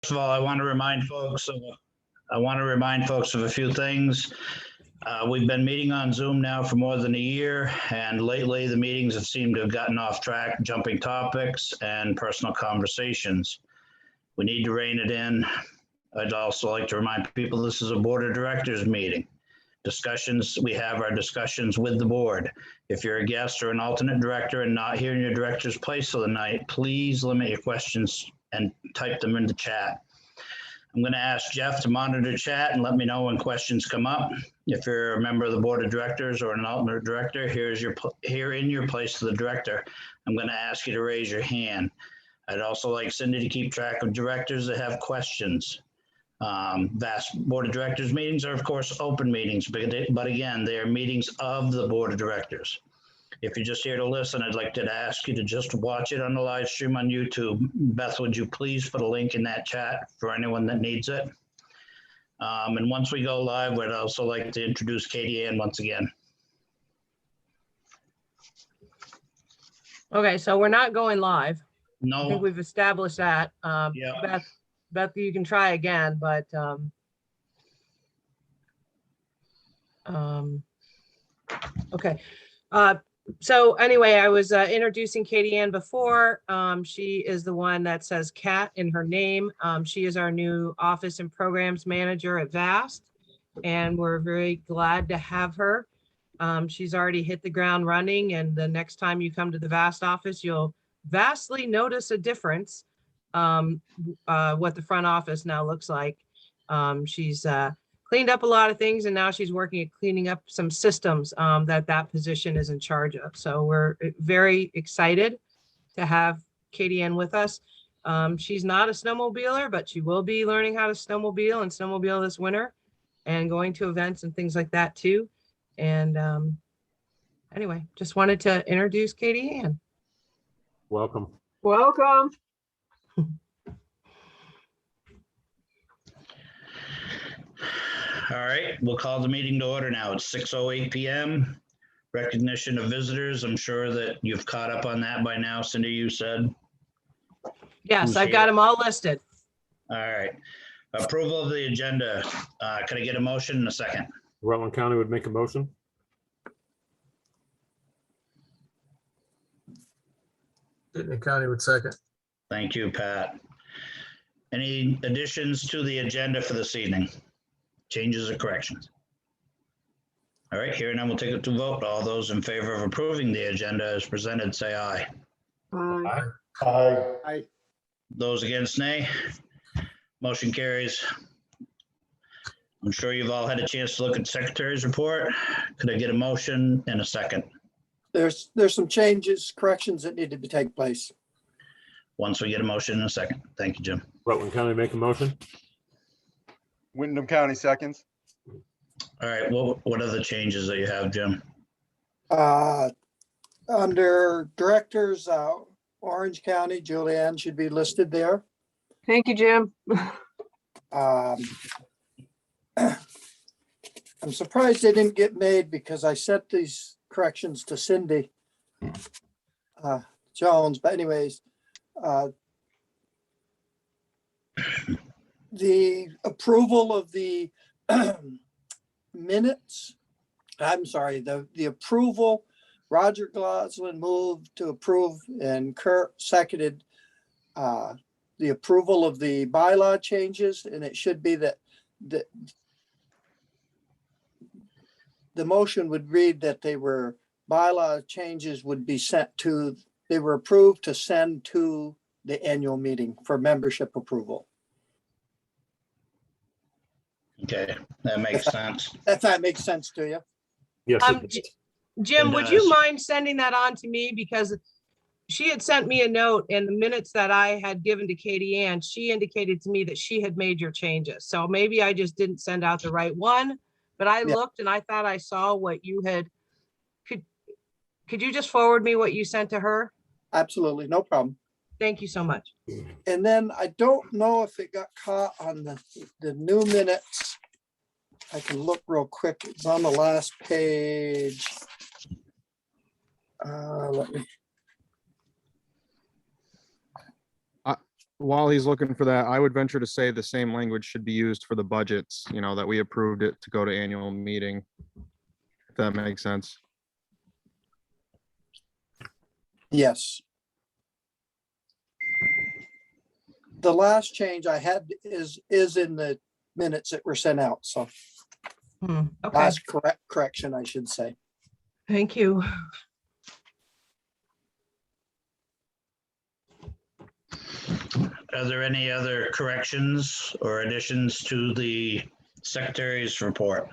First of all, I want to remind folks of a few things. We've been meeting on Zoom now for more than a year, and lately the meetings have seemed to have gotten off track, jumping topics and personal conversations. We need to rein it in. I'd also like to remind people this is a board of directors meeting. We have our discussions with the board. If you're a guest or an alternate director and not here in your director's place for the night, please limit your questions and type them in the chat. I'm going to ask Jeff to monitor chat and let me know when questions come up. If you're a member of the board of directors or an alternate director, here in your place of the director, I'm going to ask you to raise your hand. I'd also like Cindy to keep track of directors that have questions. Vast board of directors meetings are of course open meetings, but again, they are meetings of the board of directors. If you're just here to listen, I'd like to ask you to just watch it on the live stream on YouTube. Beth, would you please put a link in that chat for anyone that needs it? And once we go live, we'd also like to introduce Katie Ann once again. Okay, so we're not going live. No. I think we've established that. Yeah. Beth, you can try again, but okay. So anyway, I was introducing Katie Ann before. She is the one that says Cat in her name. She is our new office and programs manager at VAST, and we're very glad to have her. She's already hit the ground running, and the next time you come to the VAST office, you'll vastly notice a difference what the front office now looks like. She's cleaned up a lot of things, and now she's working at cleaning up some systems that position is in charge of. So we're very excited to have Katie Ann with us. She's not a snowmobiler, but she will be learning how to snowmobile this winter and going to events and things like that too. And anyway, just wanted to introduce Katie Ann. Welcome. Welcome. All right, we'll call the meeting to order now. It's 6:08 p.m. Recognition of visitors. I'm sure that you've caught up on that by now. Cindy, you said? Yes, I've got them all listed. All right. Approval of the agenda. Could I get a motion in a second? Rutland County would make a motion. Chittenden County would second. Thank you, Pat. Any additions to the agenda for this evening? Changes or corrections? All right, here and now we'll take it to vote. All those in favor of approving the agenda as presented, say aye. Aye. Aye. Those against, nay. Motion carries. I'm sure you've all had a chance to look at the secretary's report. Could I get a motion in a second? There's some changes, corrections that need to take place. Once we get a motion in a second. Thank you, Jim. Rutland County make a motion. Wyndham County seconds. All right, what are the changes that you have, Jim? Under directors, Orange County, Julianne should be listed there. Thank you, Jim. I'm surprised they didn't get made because I sent these corrections to Cindy Jones, but anyways, the approval of the minutes, I'm sorry, the approval, Roger Goslin moved to approve and Kurt seconded the approval of the bylaw changes, and it should be that the motion would read that they were bylaw changes would be sent to, they were approved to send to the annual meeting for membership approval. Okay, that makes sense. If that makes sense to you. Yes. it does. Jim, It would you does. mind sending that on to me? Because she had sent me a note in the minutes that I had given to Katie Ann. She indicated to me that she had made your changes. So maybe I just didn't send out the right one, but I looked and I thought I saw what you had. Could you just forward me what you sent to her? Absolutely, no problem. Thank you so much. And then I don't know if it got caught on the new minutes. I can look real quick. It's on the last page. Let me. while he's looking for that, I would venture to say the same language should be used for the budgets, that we approved it to go to annual meeting. If that makes sense. Yes. The last change I had is in the minutes that were sent out, so Okay, last correction, I should say. thank you. Are there any other corrections or additions to the secretary's report?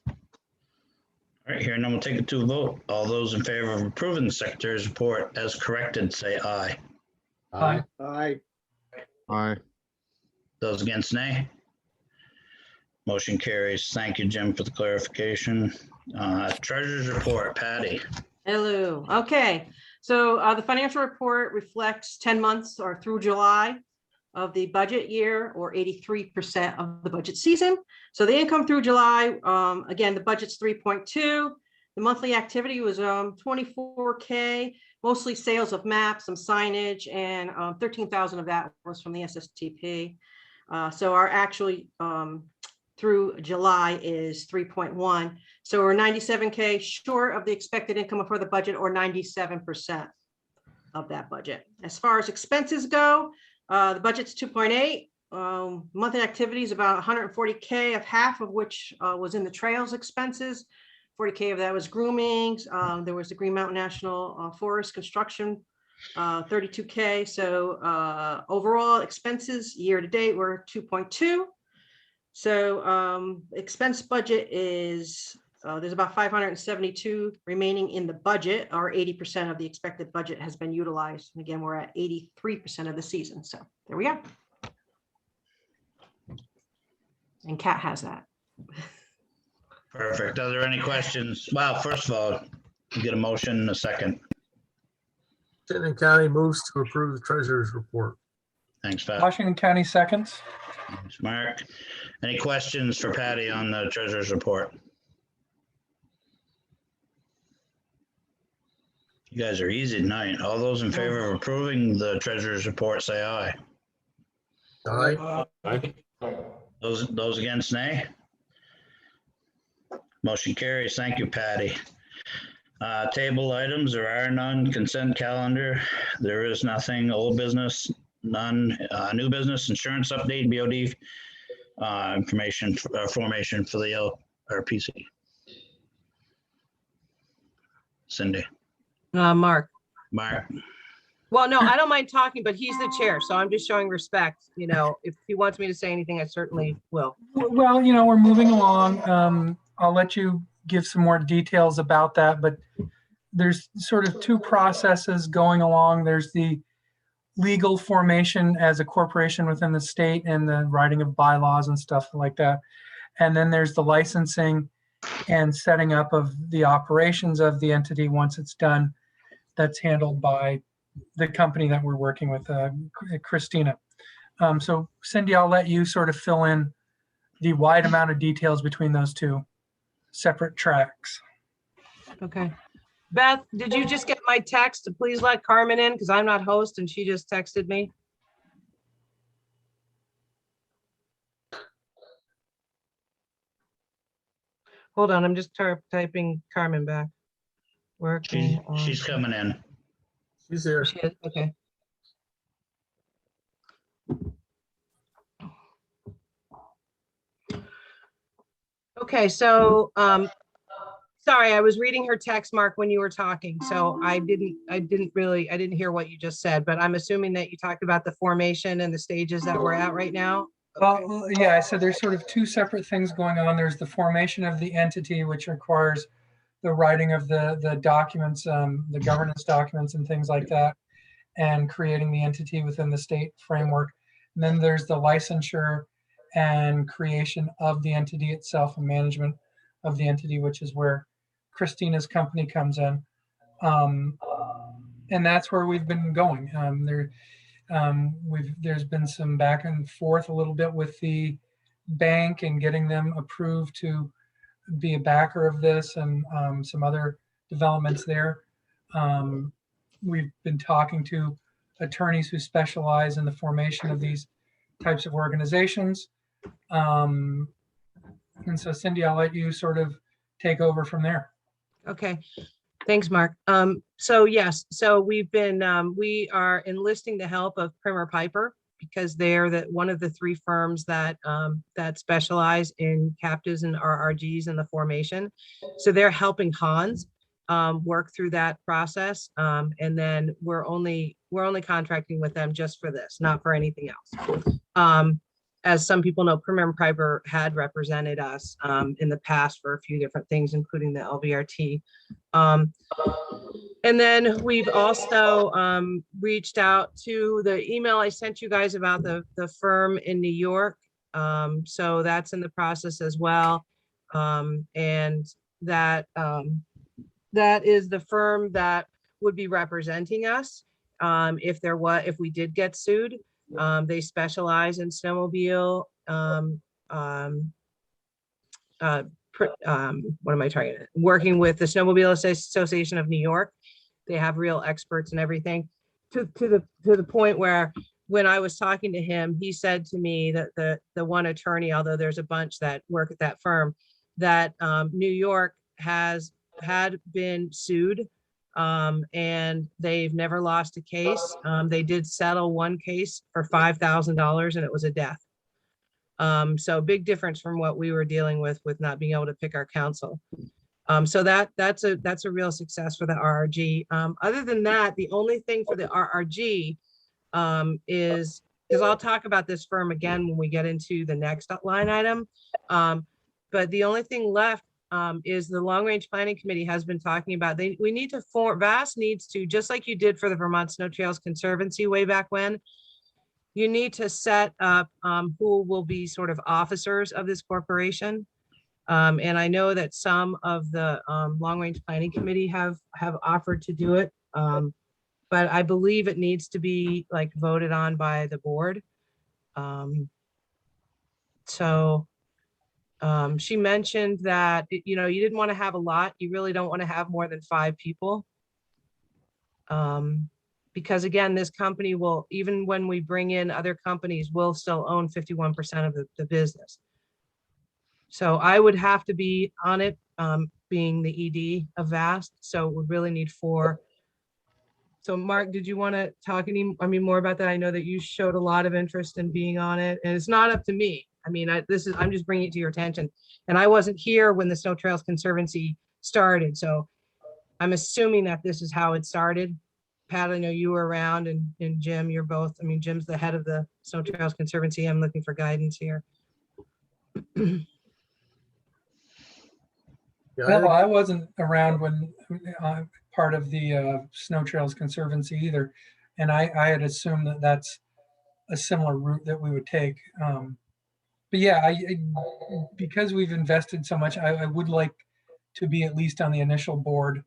All right, here, and then we'll take it to a vote. All those in favor of approving the secretary's report as corrected, say aye. Aye. Aye. Aye. Those against, nay. Motion carries. Thank you, Jim, for the clarification. Treasurer's report, Patty. Hello. Okay. So the financial report reflects 10 months or through July of the budget year, or 83% of the budget season. So the income through July, again, the budget's 3.2. The monthly activity was 24K, mostly sales of maps, some signage, and 13,000 of that was from the SSTP. So our actually through July is 3.1. So we're 97K short of the expected income for the budget, or 97% of that budget. As far as expenses go, the budget's 2.8. Monthly activities about 140K, of half of which was in the trails expenses. 40K of that was groomings. There was the Green Mountain National Forest construction, 32K. So overall expenses year to date were 2.2. So expense budget is, there's about 572 remaining in the budget, or 80% of the expected budget has been utilized. And again, we're at 83% of the season. So there we are. And Kat has that. Perfect. Are there any questions? Well, first of all, you get a motion in a second. Chittenden County moves to approve the treasurer's report. Thanks, Pat. Washington County seconds. Thanks, Mark. Any questions for Patty on the treasurer's report? You guys are easy tonight. All those in favor of approving the treasurer's report, say aye. Aye. Aye. Those against, nay. Motion carries. Thank you, Patty. Table items, there are none. Consent calendar, there is nothing. Old business, none. New business, insurance update, BOD information formation for the Lvrtc. Cindy. Mark. Mark. Well, no, I don't mind talking, but he's the chair, so I'm just showing respect. If he wants me to say anything, I certainly will. Well, we're moving along. I'll let you give some more details about that, but there's sort of two processes going along. There's the legal formation as a corporation within the state and the writing of bylaws and stuff like that. And then there's the licensing and setting up of the operations of the entity once it's done. That's handled by the company that we're working with, Christina. So Cindy, I'll let you sort of fill in the wide amount of details between those two separate tracks. Okay. Beth, did you just get my text to please let Carmen in? Because I'm not host and she just texted me. Hold on, I'm just typing Carmen back. Working on- She's coming in. She's here. She is? Okay. Okay, so sorry, I was reading her text, Mark, when you were talking, so I didn't hear what you just said, but I'm assuming that you talked about the formation and the stages that we're at right now. Well, yeah, so there's sort of two separate things going on. There's the formation of the entity, which requires the writing of the documents, the governance documents and things like that, and creating the entity within the state framework. And then there's the licensure and creation of the entity itself and management of the entity, which is where Christina's company comes in. And that's where we've been going. There's been some back and forth a little bit with the bank and getting them approved to be a backer of this, and some other developments there. We've been talking to attorneys who specialize in the formation of these types of organizations. And so Cindy, I'll let you sort of take over from there. Okay, thanks, Mark. So yes, so we are enlisting the help of Primer Piper because they're one of the 3 firms that that specialize in captives and RRGs in the formation. So they're helping Hans work through that process. And then we're only contracting with them just for this, not for anything else. As some people know, Primer Piper had represented us in the past for a few different things, including the Lvrtc. And then we've also reached out to the email I sent you guys about the firm in New York. So that's in the process as well. And that is the firm that would be representing us if we did get sued. They specialize in snowmobile, working with the Snowmobile Association of New York. They have real experts and everything to the point where when I was talking to him, he said to me that the one attorney, although there's a bunch that work at that firm, that New York had been sued and they've never lost a case. They did settle one case for $5,000 and it was a death. So big difference from what we were dealing with not being able to pick our counsel. So that's a real success for the RRG. Other than that, the only thing for the RRG is, because I'll talk about this firm again when we get into the next line item. But the only thing left is the Long Range Planning Committee has been talking about, we need to form, VAST needs to, just like you did for the Vermont Snow Trails Conservancy way back when, you need to set up who will be sort of officers of this corporation. And I know that some of the Long Range Planning Committee have offered to do it. But I believe it needs to be like voted on by the board. She mentioned that, you didn't want to have a lot. You really don't want to have more than 5 people. Because again, this company will, even when we bring in other companies, will still own 51% of the business. So I would have to be on it, being the ED of VAST. So we really need 4. So Mark, did you want to talk more about that? I know that you showed a lot of interest in being on it, and it's not up to me. I mean, I'm just bringing it to your attention. And I wasn't here when the Snow Trails Conservancy started. So I'm assuming that this is how it started. Pat, I know you were around, and Jim, you're both, Jim's the head of the Snow Trails Conservancy. I'm looking for guidance here. Well, I wasn't around when part of the Snow Trails Conservancy either. And I had assumed that that's a similar route that we would take. But yeah, because we've invested so much, I would like to be at least on the initial board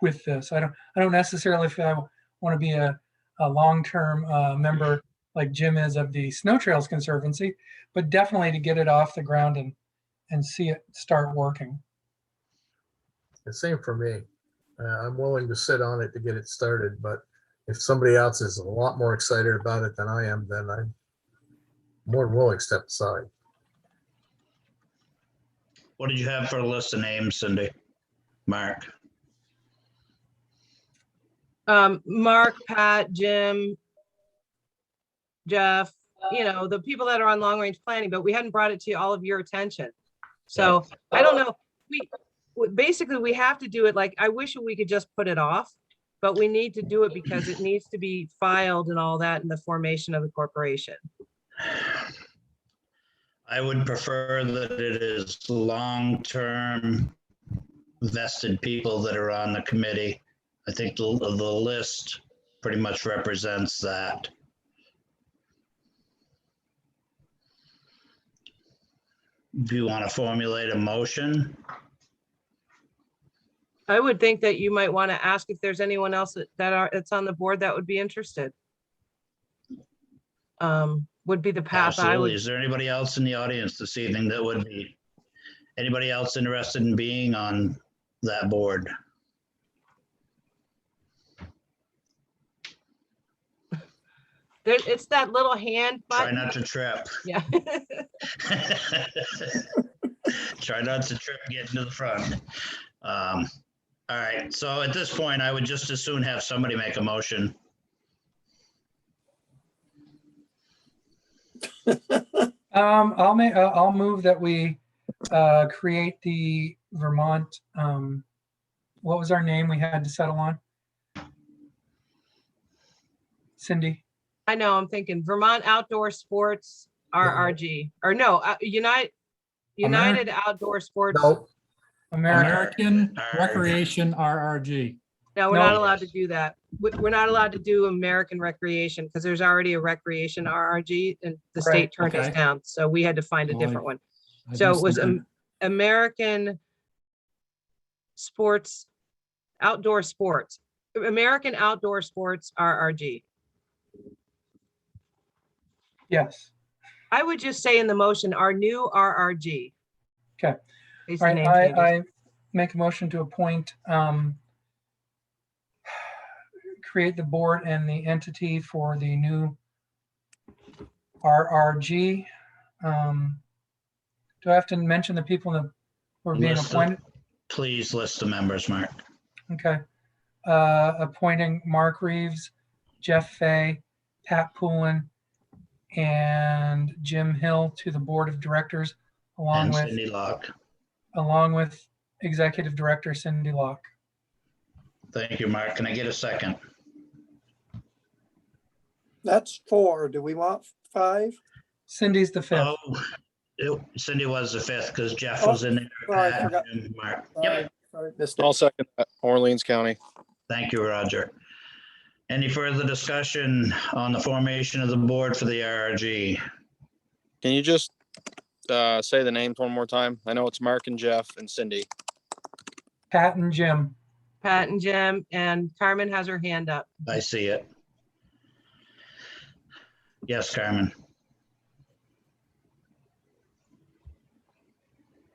with this. I don't necessarily feel I want to be a long-term member like Jim is of the Snow Trails Conservancy, but definitely to get it off the ground and see it start working. The same for me. I'm willing to sit on it to get it started, but if somebody else is a lot more excited about it than I am, then I'm more than willing to step aside. What did you have for a list of names, Cindy? Mark? Mark, Pat, Jim, Jeff, the people that are on long range planning, but we hadn't brought it to all of your attention. So I don't know. We have to do it. Like, I wish we could just put it off, but we need to do it because it needs to be filed and all that in the formation of the corporation. I would prefer that it is long-term vested people that are on the committee. I think the list pretty much represents that. Do you want to formulate a motion? I would think that you might want to ask if there's anyone else that's on the board that would be interested. Would be the path I would. Is there anybody else in the audience this evening that would be, anybody else interested in being on that board? There, it's that little hand Try button. not to trip. Yeah. Try not to trip getting to the front. All right, so at this point, I would just as soon have somebody make a motion. I'll move that we create the Vermont, what was our name we had to settle on? Cindy? I know, I'm thinking Vermont Outdoor Sports RRG, or no, United Outdoor Sports. No, American. American Recreation RRG. No, we're No. not allowed to do that. We're not allowed to do American Recreation because there's already a Recreation RRG and the Right, state turned us okay. down. So we had to find a Oh, I- different one. I So it missed was that. American Sports, Outdoor Sports, American Outdoor Sports RRG. Yes. I would just say in the motion, our new RRG. Okay. These All are right, name changes. I make a motion to appoint, create the board and the entity for the new RRG. Do I have to mention the people that were being List appointed? Please list the members, Mark. Okay. Appointing Mark Reeves, Jeff Fay, Pat Poulin, and Jim Hill to the board of directors, along And with Cindy Locke. executive director Cindy Locke. Thank you, Mark. Can I get a second? That's 4. Do we want 5? Cindy's the fifth. Cindy was the fifth because Jeff was in there. Sorry, I Pat, forgot. and Mark. Sorry, Yep. sorry, missed it. I'll second that. Orleans County. Thank you, Roger. Any further discussion on the formation of the board for the RRG? Can you just say the names one more time? I know it's Mark and Jeff and Cindy. Pat and Jim. Pat and Jim, and Carmen has her hand up. I see it. Yes, Carmen.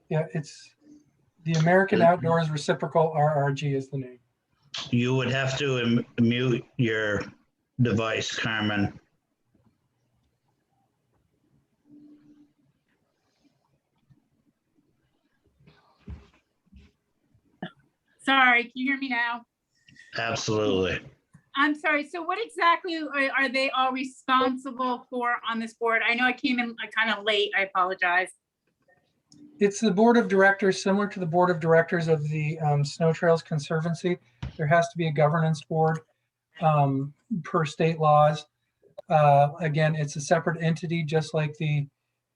Yeah, it's the American Outdoors Reciprocal RRG is the name. You would have to mute your device, Carmen. Sorry, can you hear me now? Absolutely. I'm sorry. So what exactly are they all responsible for on this board? I know I came in kind of late. I apologize. It's the board of directors, similar to the board of directors of the Snow Trails Conservancy. There has to be a governance board per state laws. Again, it's a separate entity, just like the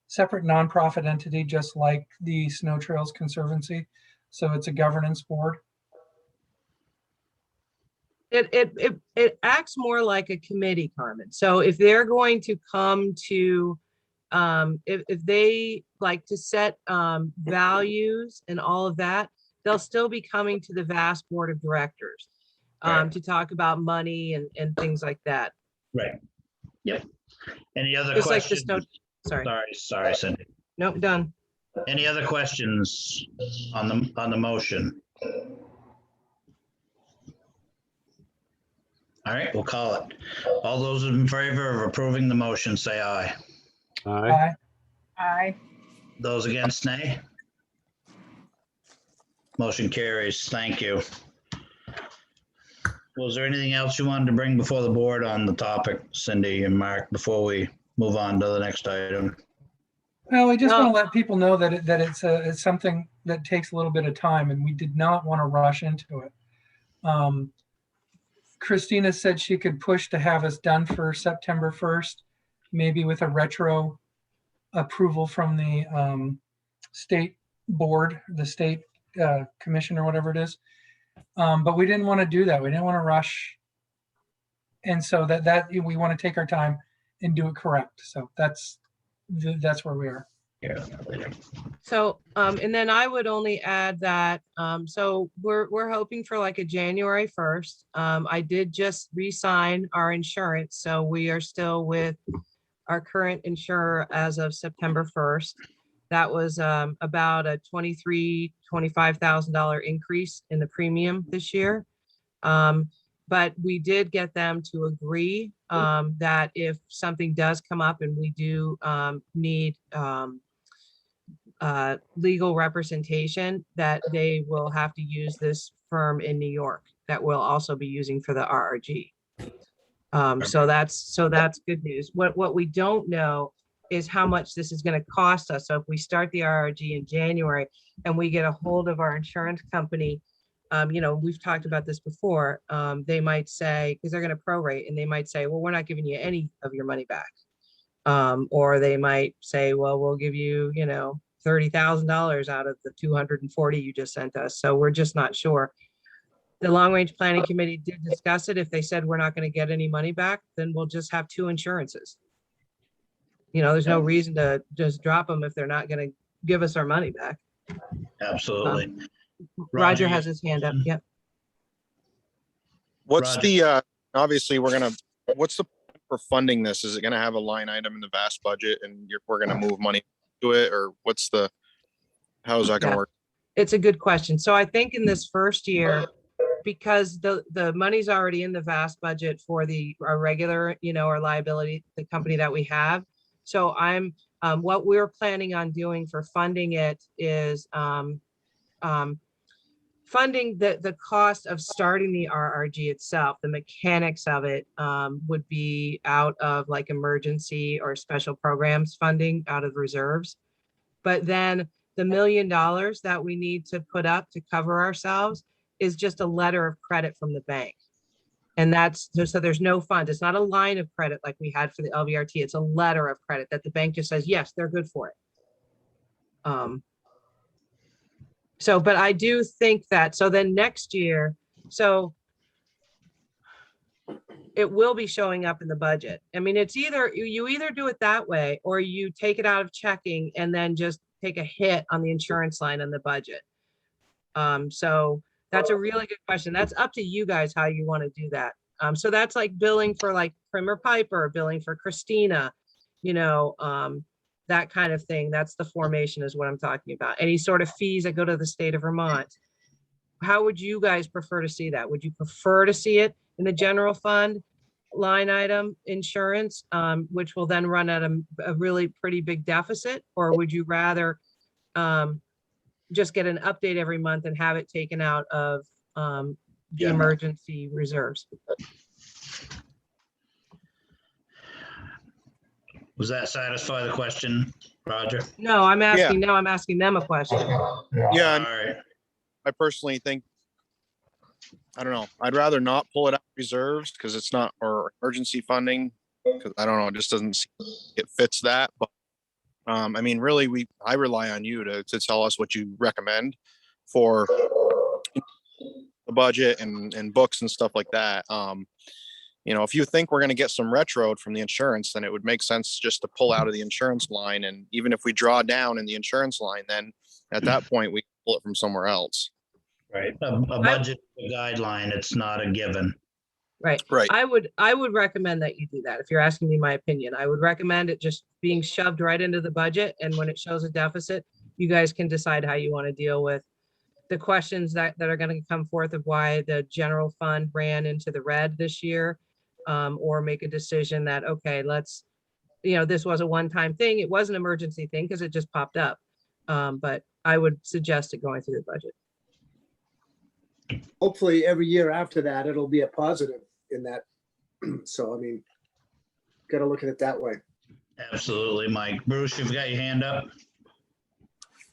separate nonprofit entity, just like the Snow Trails Conservancy. So it's a governance board. It acts more like a committee, Carmen. So if they're going to come to, if they like to set values and all of that, they'll still be coming to the vast board of directors Right. to talk about money and things like that. Right. Yep. Any other Just like the questions? snow, sorry, Sorry, Cindy. nope, done. Any other questions on the motion? All right, we'll call it. All those in favor of approving the motion, say aye. Aye. Aye. Aye. Those against, nay? Motion carries. Thank you. Was there anything else you wanted to bring before the board on the topic, Cindy and Mark, before we move on to the next item? Well, we just No. want to let people know that it's something that takes a little bit of time, and we did not want to rush into it. Christina said she could push to have us done for September 1st, maybe with a retro approval from the state board, the state commission or whatever it is. But we didn't want to do that. We didn't want to rush. And so that we want to take our time and do it correct. So that's where we are. Yeah. So, and then I would only add that, so we're hoping for like a January 1st. I did just re-sign our insurance, so we are still with our current insurer as of September 1st. That was about a $25,000 increase in the premium this year. But but we did get them to agree that if something does come up and we do need legal representation, that they will have to use this firm in New York that we'll also be using for the RRG. So that's good news. What we don't know is how much this is going to cost us. So if we start the RRG in January and we get a hold of our insurance company, we've talked about this before. They might say, because they're going to prorate, and they might say, well, we're not giving you any of your money back. Or they might say, well, we'll give you, $30,000 out of the 240 you just sent us. So we're just not sure. The Long Range Planning Committee did discuss it. If they said we're not going to get any money back, then we'll just have two insurances. There's no reason to just drop them if they're not going to give us our money back. Absolutely. Roger has his hand up. Yep. What's Roger. the, obviously, what's the for funding this? Is it gonna have a line item in the vast budget and we're gonna move money to it, or how is that gonna work? It's a good question. So I think in this first year, because the money's already in the vast budget for our regular, our liability, the company that we have. So what we're planning on doing for funding it is funding the cost of starting the RRG itself. The mechanics of it would be out of like emergency or special programs funding out of reserves. But then the $1 million that we need to put up to cover ourselves is just a letter of credit from the bank. And so there's no fund. It's not a line of credit like we had for the Lvrtc. It's a letter of credit that the bank just says, yes, they're good for it. But I do think that, so then next year, so it will be showing up in the budget. I mean, it's you either do it that way or you take it out of checking and then just take a hit on the insurance line on the budget. So that's a really good question. That's up to you guys how you want to do that. So that's like billing for like Primer Piper, billing for Christina, that kind of thing. That's the formation is what I'm talking about. Any sort of fees that go to the state of Vermont. How would you guys prefer to see that? Would you prefer to see it in the general fund line item insurance, which will then run at a really pretty big deficit? Or would you rather just get an update every month and have it taken out of the emergency reserves? Does that satisfy the question, Roger? No, I'm asking them a question. Yeah, All right. I personally think, I don't know, I'd rather not pull it out of reserves because it's not, or emergency funding, because I don't know, it just doesn't seem it fits that. But I mean, really, I rely on you to tell us what you recommend for the budget and books and stuff like that. If you think we're going to get some retro from the insurance, then it would make sense just to pull out of the insurance line. And even if we draw down in the insurance line, then at that point we pull it from somewhere else. Right. A budget guideline, it's not a given. Right. Right. I would recommend that you do that. If you're asking me my opinion, I would recommend it just being shoved right into the budget. And when it shows a deficit, you guys can decide how you want to deal with the questions that are going to come forth of why the general fund ran into the red this year. Or make a decision that, okay, let's, this was a one-time thing. It was an emergency thing because it just popped up. But I would suggest it going through the budget. Hopefully every year after that, it'll be a positive in that. So, I mean, got to look at it that way. Absolutely, Mike. Bruce, you've got your hand up.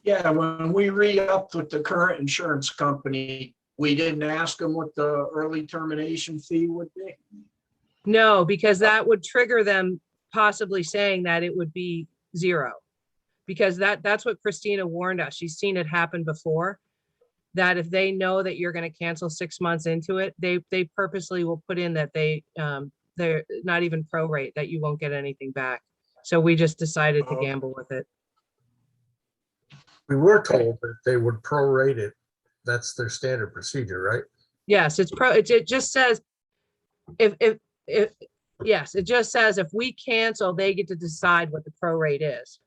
Yeah, when we re-upped with the current insurance company, we didn't ask them what the early termination fee would be. No, because that would trigger them possibly saying that it would be zero. Because that's what Christina warned us. She's seen it happen before, that if they know that you're going to cancel 6 months into it, they purposely will put in that they're not even prorate, that you won't get anything back. So we just decided to gamble with it. We were told that they would prorate it. That's their standard procedure, right? Yes, it just says yes, it just says if we cancel, they get to decide what the prorate is.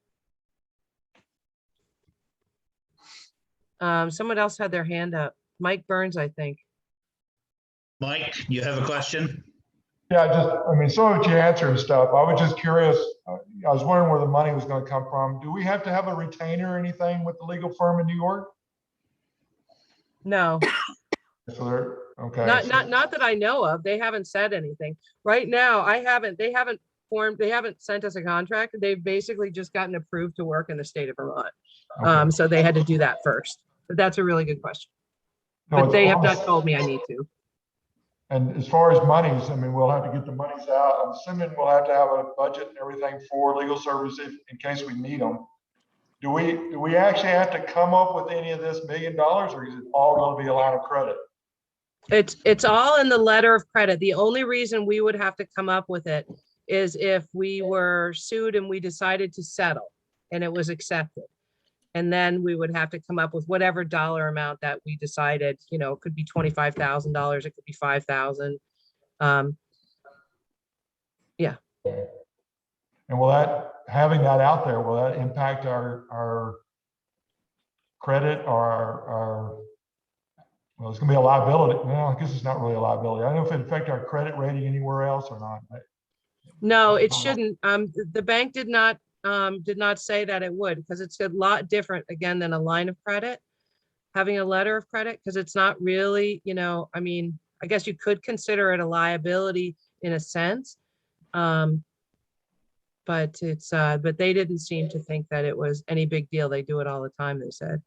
Someone else had their hand up. Mike Burns, I think. Mike, you have a question? Yeah, I mean, some of it you answered and stuff. I was just curious. I was wondering where the money was going to come from. Do we have to have a retainer or anything with the legal firm in New York? No, So okay. not that I know of. They haven't said anything. Right now, they haven't sent us a contract. They've basically just gotten approved to work in the state of Vermont. Okay. So they had to do that first. But that's a really good question. No, But it's they have almost- not told me I need to. And as far as monies, I mean, we'll have to get the monies out. I'm assuming we'll have to have a budget and everything for legal services in case we need them. Do we actually have to come up with any of this $1 million, or is it all going to be a line of credit? It's all in the letter of credit. The only reason we would have to come up with it is if we were sued and we decided to settle and it was accepted. And then we would have to come up with whatever dollar amount that we decided, you know, it could be $25,000, it could be 5,000. Yeah. And having that out there, will that impact our credit or our well, it's gonna be a liability. Well, I guess it's not really a liability. I don't know if it affect our credit rating anywhere else or not. No, it shouldn't. The bank did not say that it would, because it's a lot different, again, than a line of credit, having a letter of credit, because it's not really, you know, I mean, I guess you could consider it a liability in a sense. But they didn't seem to think that it was any big deal. They do it all the time, they said.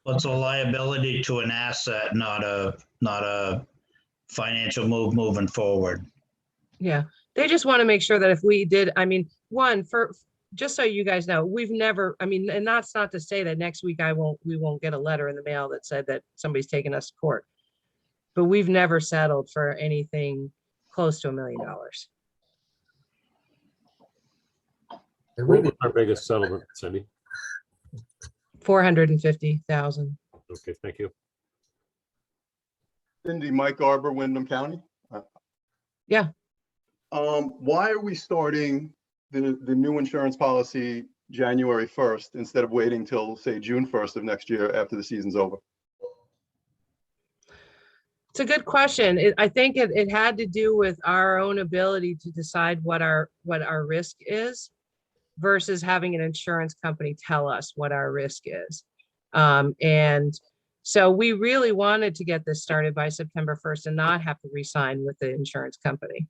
Well, it's a liability to an asset, not a financial move moving forward. Yeah, they just want to make sure that if we did, I mean, just so you guys know, we've never, I mean, and that's not to say that next week we won't get a letter in the mail that said that somebody's taking us to court. But we've never settled for anything close to $1 million. What was our biggest settlement, Cindy? 450,000. Okay, thank you. Cindy, Mike Arbor, Wyndham County. Yeah. Why are we starting the new insurance policy January 1st instead of waiting till, say, June 1st of next year after the season's over? It's a good question. I think it had to do with our own ability to decide what our risk is versus having an insurance company tell us what our risk is. And so we really wanted to get this started by September 1st and not have to re-sign with the insurance company.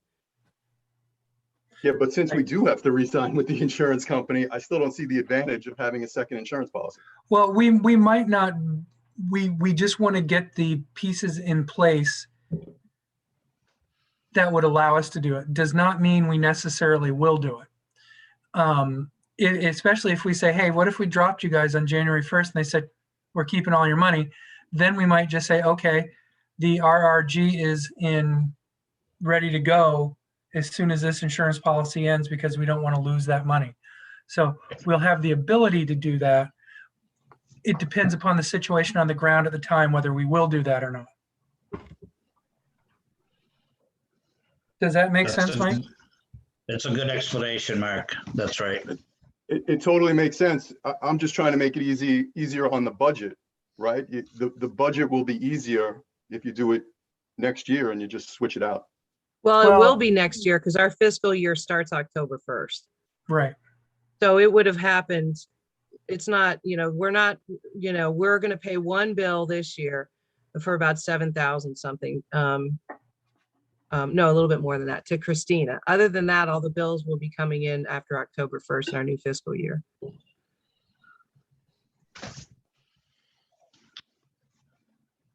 Yeah, but since we do have to re-sign with the insurance company, I still don't see the advantage of having a second insurance policy. Well, we might not, we just want to get the pieces in place that would allow us to do it. Does not mean we necessarily will do it. Especially if we say, hey, what if we dropped you guys on January 1st and they said, we're keeping all your money, then we might just say, okay, the RRG is ready to go as soon as this insurance policy ends because we don't want to lose that money. So we'll have the ability to do that. It depends upon the situation on the ground at the time, whether we will do that or not. Does that make sense, Mike? It's a good explanation, Mark. That's right. It totally makes sense. I'm just trying to make it easier on the budget, right? The budget will be easier if you do it next year and you just switch it out. Well, it will be next year because our fiscal year starts October 1st. Right. So it would have happened. It's not, we're not, we're going to pay one bill this year for about 7,000 something. No, a little bit more than that to Christina. Other than that, all the bills will be coming in after October 1st in our new fiscal year.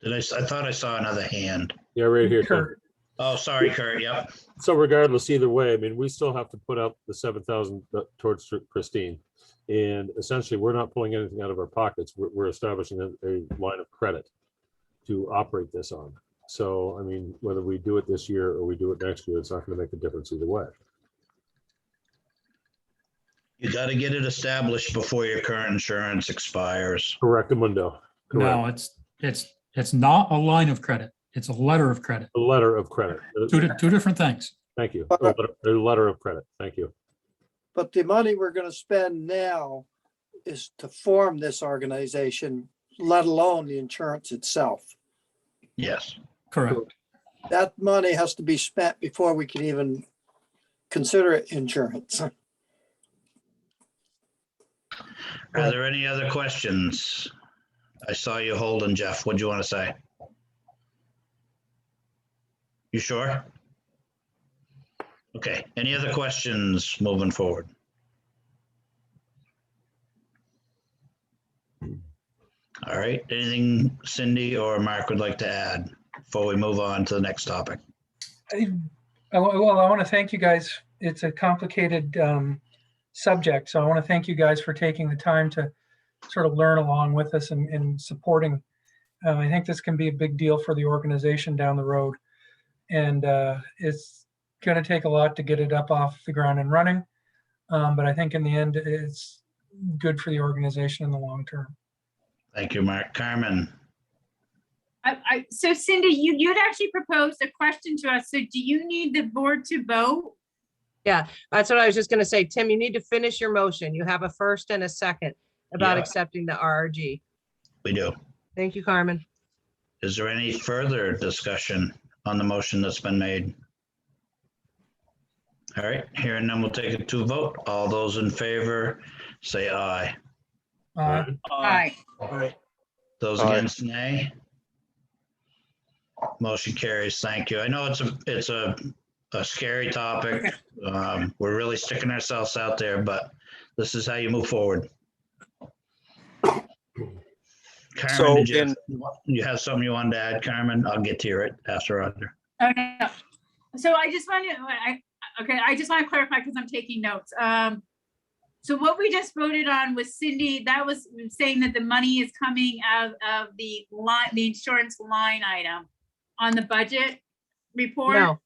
I thought I saw another hand. Yeah, right here. Kurt. Oh, sorry, Kurt. Yep. So regardless, either way, I mean, we still have to put out the 7,000 towards Christine. And essentially, we're not pulling anything out of our pockets. We're establishing a line of credit to operate this on. So, I mean, whether we do it this year or we do it next year, it's not going to make a difference either way. You got to get it established before your current insurance expires. Correct, Mundo. Correct. No, it's not a line of credit. It's a letter of credit. A letter of credit. Two different things. Thank you. A letter of credit. Thank you. But the money we're going to spend now is to form this organization, let alone the insurance itself. Yes. Correct. That money has to be spent before we can even consider it insurance. Are there any other questions? I saw you holding, Jeff. What'd you want to say? You sure? Okay, any other questions moving forward? All right, anything Cindy or Mark would like to add before we move on to the next topic? Well, I want to thank you guys. It's a complicated subject, so I want to thank you guys for taking the time to sort of learn along with us and supporting. I think this can be a big deal for the organization down the road, and it's going to take a lot to get it up off the ground and running, but I think in the end, it's good for the organization in the long term. Thank you, Mark. Carmen? So Cindy, you'd actually proposed a question to us. So do you need the board to vote? Yeah, that's what I was just gonna say. Tim, you need to finish your motion. You have a first and a second about Yeah. accepting the RRG. We do. Thank you, Carmen. Is there any further discussion on the motion that's been made? All right, hearing none, we'll take it to a vote. All those in favor, say aye. Aye. Those Aye. against, nay. Motion carries. Thank you. I know it's a scary topic. We're really sticking ourselves out there, but this is how you move forward. Carmen, So did you have something you wanted to add, Carmen? I'll get to it after Roger. Oh, no. So I just want to clarify because I'm taking notes. So what we just voted on was Cindy, that was saying that the money is coming out of the insurance line item on the budget report.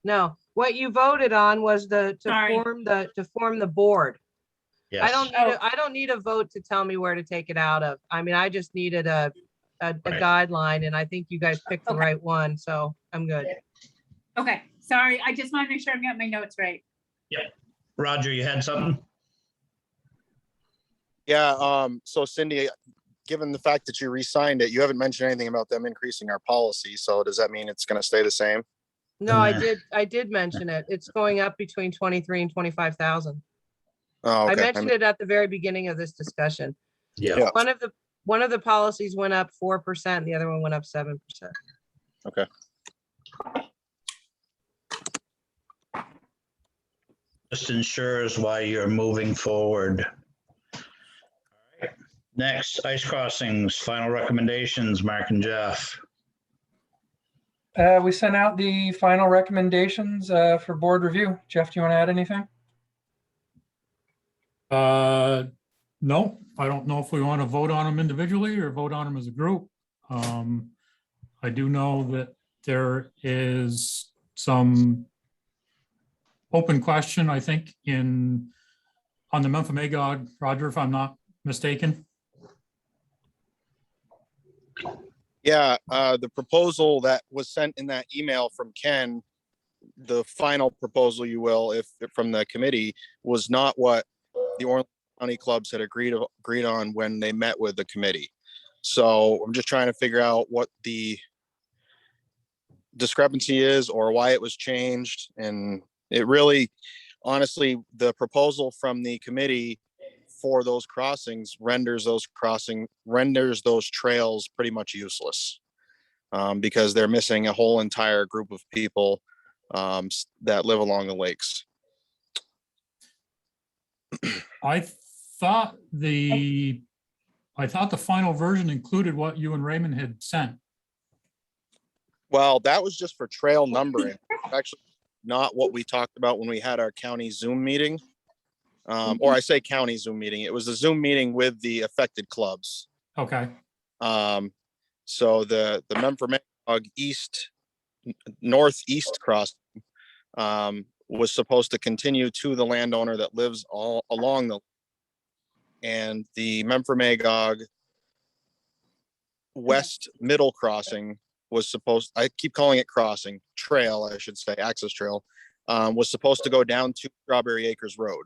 No. What you voted on was to Sorry. form the board. Yes. I don't need a vote to tell me where to take it out of. I mean, I just needed a guideline, and I think you guys picked the right one, so I'm good. Okay, sorry. I just want to make sure I've got my notes right. Yep. Roger, you had something? Yeah, so Cindy, given the fact that you re-signed it, you haven't mentioned anything about them increasing our policy. So does that mean it's going to stay the same? No, I did mention it. It's going up between 23 and 25,000. Oh, okay. I mentioned it at the very beginning of this discussion. Yeah. One of the policies went up 4%, the other one went up 7%. Okay. Just ensures why you're moving forward. All right. Next, ice crossings, final recommendations, Mark and Jeff. We sent out the final recommendations for board review. Jeff, do you want to add anything? No, I don't know if we want to vote on them individually or vote on them as a group. I do know that there is some open question, I think, on the Memphremagog, Roger, if I'm not mistaken. Yeah, the proposal that was sent in that email from Ken, the final proposal, you will, if from the committee, was not what the Orange County clubs had agreed on when they met with the committee. So I'm just trying to figure out what the discrepancy is or why it was changed. And it really, honestly, the proposal from the committee for those crossings renders those trails pretty much useless, because they're missing a whole entire group of people that live along the lakes. I thought the final version included what you and Raymond had sent. Well, that was just for trail numbering. Actually, not what we talked about when we had our county Zoom meeting. Or I say county Zoom meeting. It was a Zoom meeting with the affected clubs. Okay. So the Memphremagog northeast crossing was supposed to continue to the landowner that lives all along the, and the Memphremagog west middle crossing was supposed, I keep calling it crossing, trail, I should say, access trail, was supposed to go down to Strawberry Acres Road.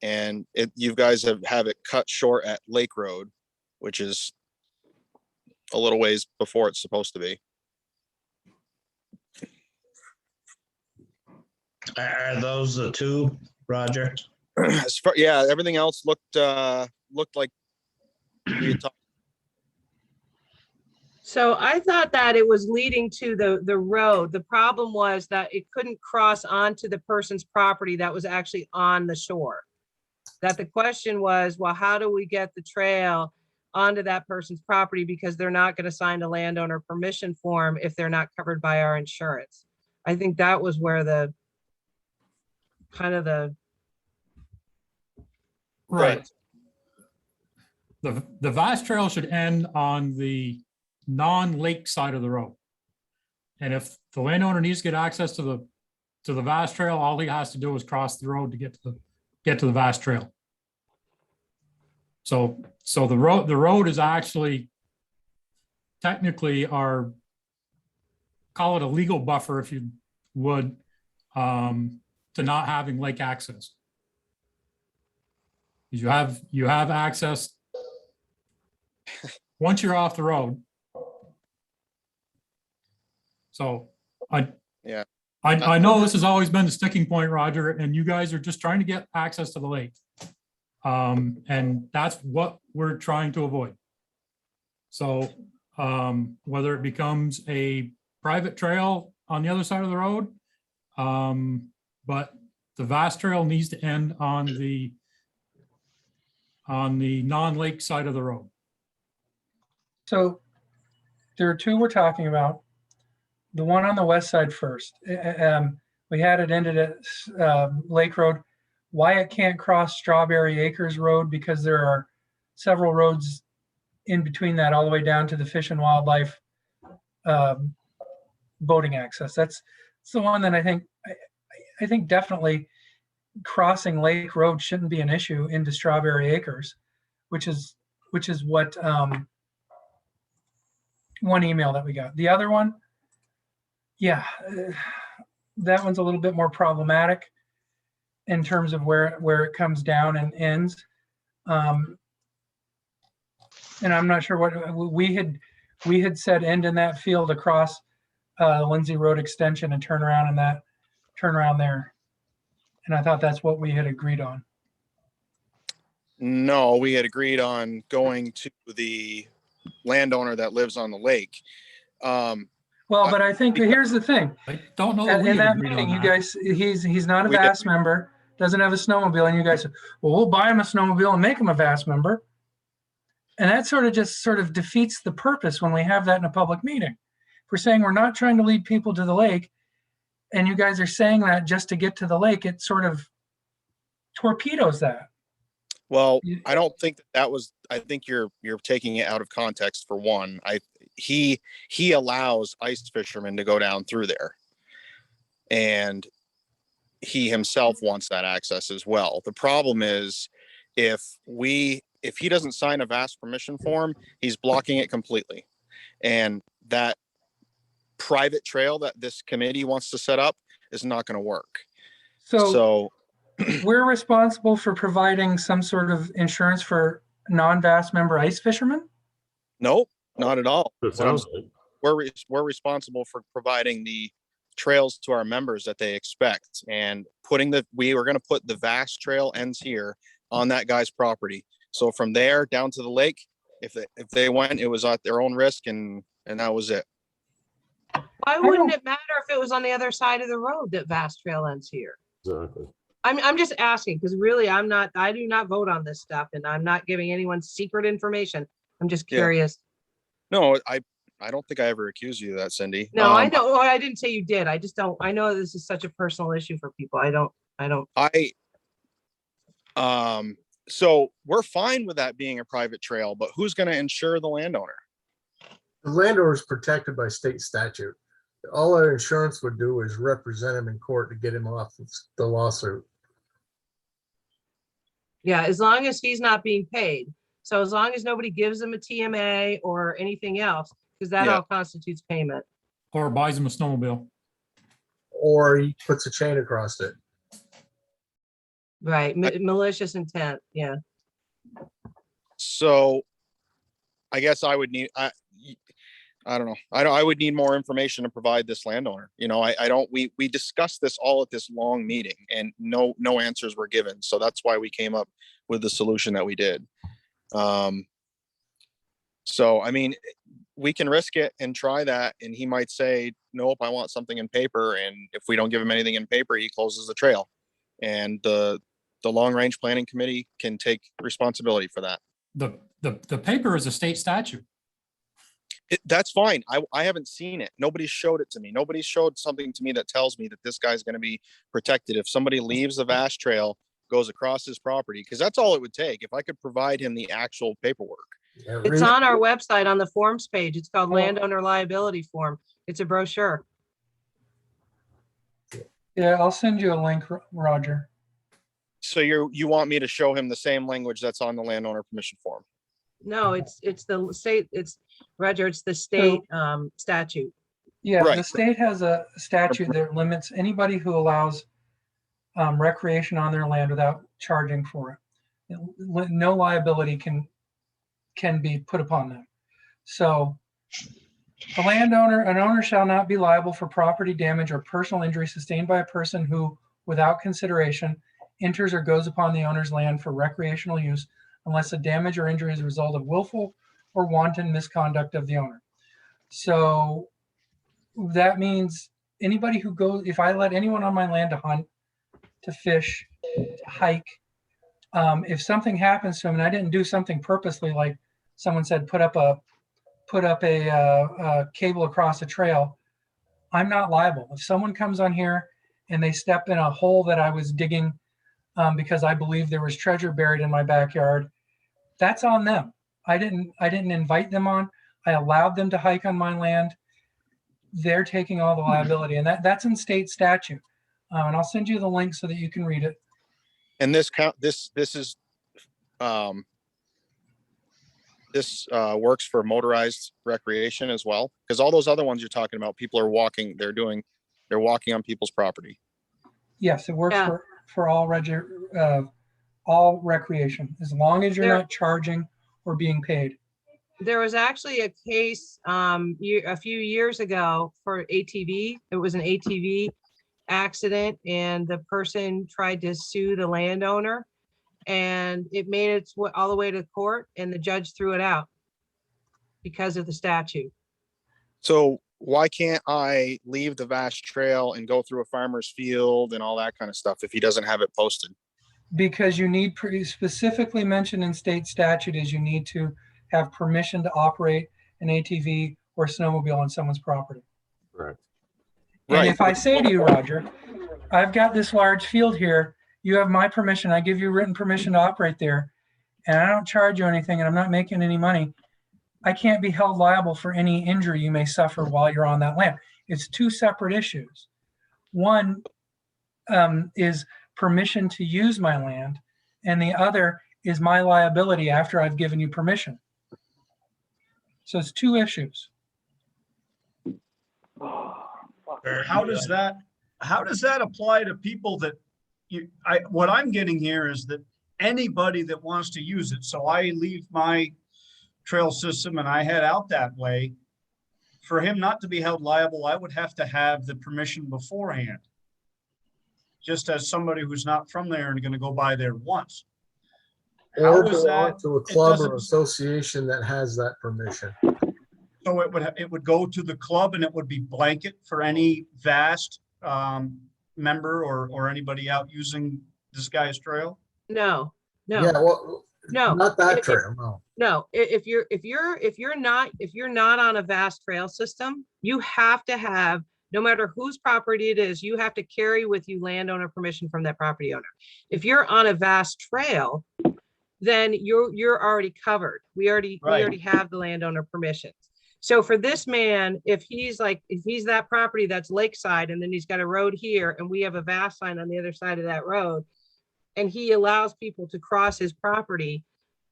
And you guys have it cut short at Lake Road, which is a little ways before it's supposed to be. Are those the two, Roger? As far, yeah, everything else looked like we had talked. So I thought that it was leading to the road. The problem was that it couldn't cross onto the person's property that was actually on the shore. That the question was, well, how do we get the trail onto that person's property, because they're not going to sign a landowner permission form if they're not covered by our insurance. I think that was where the kind of the Right. The vast trail should end on the non-lake side of the road. And if the landowner needs to get access to the vast trail, all he has to do is cross the road to get to the vast trail. So the road is actually technically our, call it a legal buffer, if you would, to not having lake access. You have access once you're off the road. So I know this has always been the sticking point, Roger, and you guys are just trying to get access to the lake. And that's what we're trying to avoid. So whether it becomes a private trail on the other side of the road, but the vast trail needs to end on the non-lake side of the road. So there are two we're talking about. The one on the west side first. We had it ended at Lake Road. Why it can't cross Strawberry Acres Road, because there are several roads in between that all the way down to the Fish and Wildlife boating access. That's the one that I think definitely crossing Lake Road shouldn't be an issue into Strawberry Acres, which is what one email that we got. The other one, yeah, that one's a little bit more problematic in terms of where it comes down and ends. And I'm not sure what we had said end in that field across Lindsay Road extension and turn around there. And I thought that's what we had agreed on. No, we had agreed on going to the landowner that lives on the lake. Well, but I think here's the thing. I don't know that we In had that agreed meeting, on you that. guys, he's not a We did. VAS member, doesn't have a snowmobile, and you guys said, well, we'll buy him a snowmobile and make him a VAS member. And that sort of defeats the purpose when we have that in a public meeting. If we're saying we're not trying to lead people to the lake, and you guys are saying that just to get to the lake, it sort of torpedoes that. Well, I don't think that was, I think you're taking it out of context for one. He allows ice fishermen to go down through there. And he himself wants that access as well. The problem is if he doesn't sign a VAS permission form, he's blocking it completely. And that private trail that this committee wants to set up is not going to work. So we're responsible for providing some sort of insurance for non-VAS member ice fishermen? Nope, not at all. It sounds like. We're responsible for providing the trails to our members that they expect, and we were going to put the VAS trail ends here on that guy's property. So from there down to the lake, if they went, it was at their own risk, and that was it. Why wouldn't it matter if it was on the other side of the road that Vast Trail ends here? Exactly. I'm just asking, because really I do not vote on this stuff, and I'm not giving anyone secret information. I'm just curious. No, I don't think I ever accused you of that, Cindy. No, I know. Oh, I didn't say you did. I just don't. I know this is such a personal issue for people. So we're fine with that being a private trail, but who's going to insure the landowner? The landowner is protected by state statute. All our insurance would do is represent him in court to get him off the lawsuit. Yeah, as long as he's not being paid. So as long as nobody gives him a TMA or anything else, because that all constitutes payment. Or buys him a snowmobile. Or he puts a chain across it. Right, malicious intent, yeah. So I guess I would need, I don't know. I would need more information to provide this landowner. You know, I don't, we discussed this all at this long meeting and no answers were given. So that's why we came up with the solution that we did. So, I mean, we can risk it and try that. And he might say, nope, I want something in paper. And if we don't give him anything in paper, he closes the trail. And the long range planning committee can take responsibility for that. The paper is a state statute. That's fine. I haven't seen it. Nobody showed it to me. Nobody showed something to me that tells me that this guy's going to be protected. If somebody leaves the vast trail, goes across his property, because that's all it would take. If I could provide him the actual paperwork. It's on our website on the forms page. It's called landowner liability form. It's a brochure. Yeah, I'll send you a link, Roger. So you want me to show him the same language that's on the landowner permission form? No, it's the state, it's Roger, it's the state statute. Yeah, Right. the state has a statute that limits anybody who allows recreation on their land without charging for it. No liability can be put upon them. So an owner shall not be liable for property damage or personal injury sustained by a person who, without consideration, enters or goes upon the owner's land for recreational use unless the damage or injury is a result of willful or wanton misconduct of the owner. So that means anybody who goes, if I let anyone on my land to hunt, to fish, to hike, if something happens to him and I didn't do something purposely, like someone said, put up a cable across a trail, I'm not liable. If someone comes on here and they step in a hole that I was digging because I believe there was treasure buried in my backyard, that's on them. I didn't invite them on. I allowed them to hike on my land. They're taking all the liability, and that's in state statute. And I'll send you the link so that you can read it. And this works for motorized recreation as well, because all those other ones you're talking about, people are walking. They're walking on people's property. Yes, it works for all recreation, as long as you're not charging or being paid. There was actually a case a few years ago for ATV. It was an ATV accident and the person tried to sue the landowner and it made its way all the way to court and the judge threw it out because of the statute. So why can't I leave the vast trail and go through a farmer's field and all that kind of stuff if he doesn't have it posted? Because you need, specifically mentioned in state statute, is you need to have permission to operate an ATV or snowmobile on someone's property. Right. And if I say to you, Roger, I've got this large field here, you have my permission, I give you written permission to operate there, and I don't charge you anything and I'm not making any money, I can't be held liable for any injury you may suffer while you're on that land. It's two separate issues. One is permission to use my land, and the other is my liability after I've given you permission. So it's two issues. How does that apply to people that what I'm getting here is that anybody that wants to use it, so I leave my trail system and I head out that way, for him not to be held liable, I would have to have the permission beforehand. Just as somebody who's not from there and going to go by there once. Or belong to a club or association that has that permission. So it would go to the club and it would be blanket for any vast member or anybody out using this guy's trail? No. Yeah, well, no, not that trail. No. No, if you're not on a vast trail system, you have to have, no matter whose property it is, you have to carry with you landowner permission from that property owner. If you're on a vast trail, then you're already covered. We already have the landowner permissions. So for this man, if he's that property that's lakeside and then he's got a road here and we have a vast sign on the other side of that road, and he allows people to cross his property,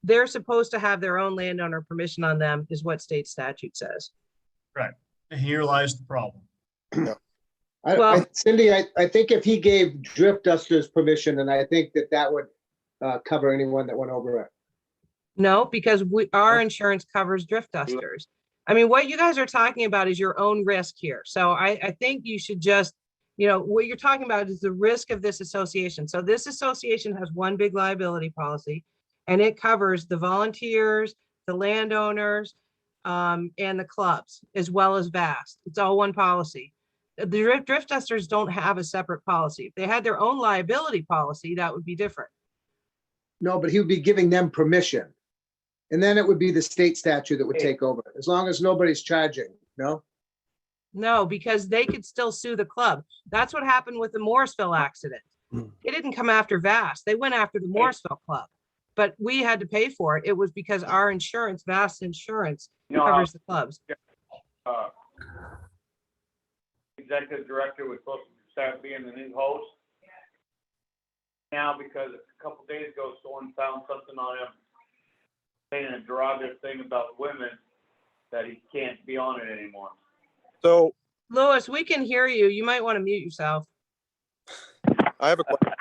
they're supposed to have their own landowner permission on them, is what state statute says. Right. And here lies the problem. Cindy, I think if he gave drift dusters permission, then I think that would cover anyone that went over it. No, because our insurance covers drift dusters. I mean, what you guys are talking about is your own risk here. So I think you should just, you know, what you're talking about is the risk of this association. So this association has one big liability policy, and it covers the volunteers, the landowners, and the clubs, as well as VAST. It's all one policy. The drift testers don't have a separate policy. If they had their own liability policy, that would be different. No, but he would be giving them permission. And then it would be the state statute that would take over, as long as nobody's charging, no? No, because they could still sue the club. That's what happened with the Morrisville accident. They didn't come after VAST. They went after the Morrisville club, but we had to pay for it. It was because our insurance, VAST insurance, covers the clubs. Executive director was supposed to start being the new host. Now, because a couple days ago, someone found something on him saying a derogatory thing about women, that he can't be on it anymore. So, Louis, we can hear you. You might want to mute yourself. I have a question.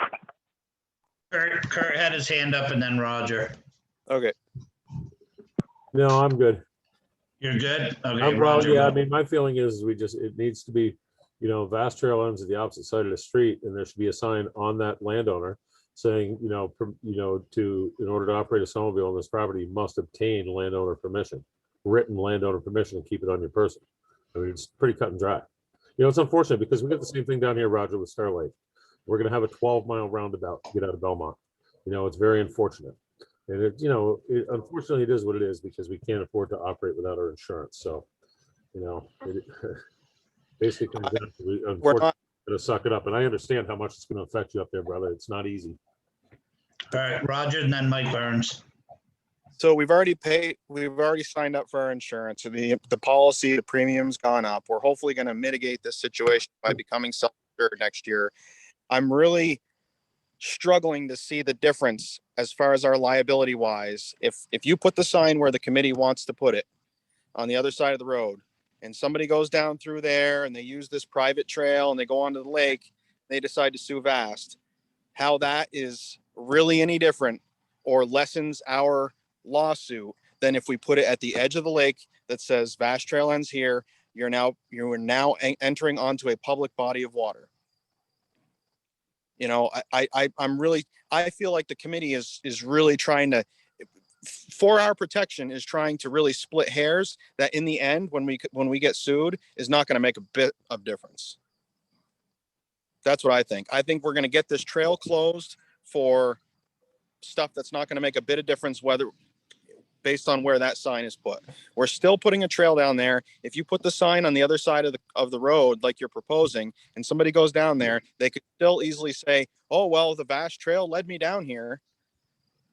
Kurt had his hand up and then Roger. Okay. No, I'm good. You're good? Okay, Well, Roger. yeah, I mean, my feeling is it needs to be, you know, Vast Trail ends at the opposite side of the street, and there should be a sign on that landowner saying, in order to operate a snowmobile on this property, you must obtain landowner permission, written landowner permission, and keep it on your person. I mean, it's pretty cut and dry. You know, it's unfortunate because we get the same thing down here, Roger, with Starlight. We're going to have a 12-mile roundabout to get out of Belmont. You know, it's very unfortunate. And unfortunately, it is what it is because we can't afford to operate without our insurance. So, you know, it basically comes down to, unfortunately, to suck it up. And I understand how much it's going to affect you up there, brother. It's not easy. All right, Roger, and then Mike Burns. So we've already signed up for our insurance. So the policy, the premium's gone up. We're hopefully going to mitigate this situation by becoming self-insured next year. I'm really struggling to see the difference as far as our liability wise. If you put the sign where the committee wants to put it on the other side of the road, and somebody goes down through there and they use this private trail and they go onto the lake, they decide to sue VAST, how that is really any different or lessens our lawsuit than if we put it at the edge of the lake that says VAST Trail ends here. You are now entering onto a public body of water. You know, I feel like the committee is really trying to, for our protection, is trying to really split hairs that in the end, when we get sued, is not going to make a bit of difference. That's what I think. I think we're going to get this trail closed for stuff that's not going to make a bit of difference, whether based on where that sign is put. We're still putting a trail down there. If you put the sign on the other side of the road, like you're proposing, and somebody goes down there, they could still easily say, oh, well, the VAST Trail led me down here.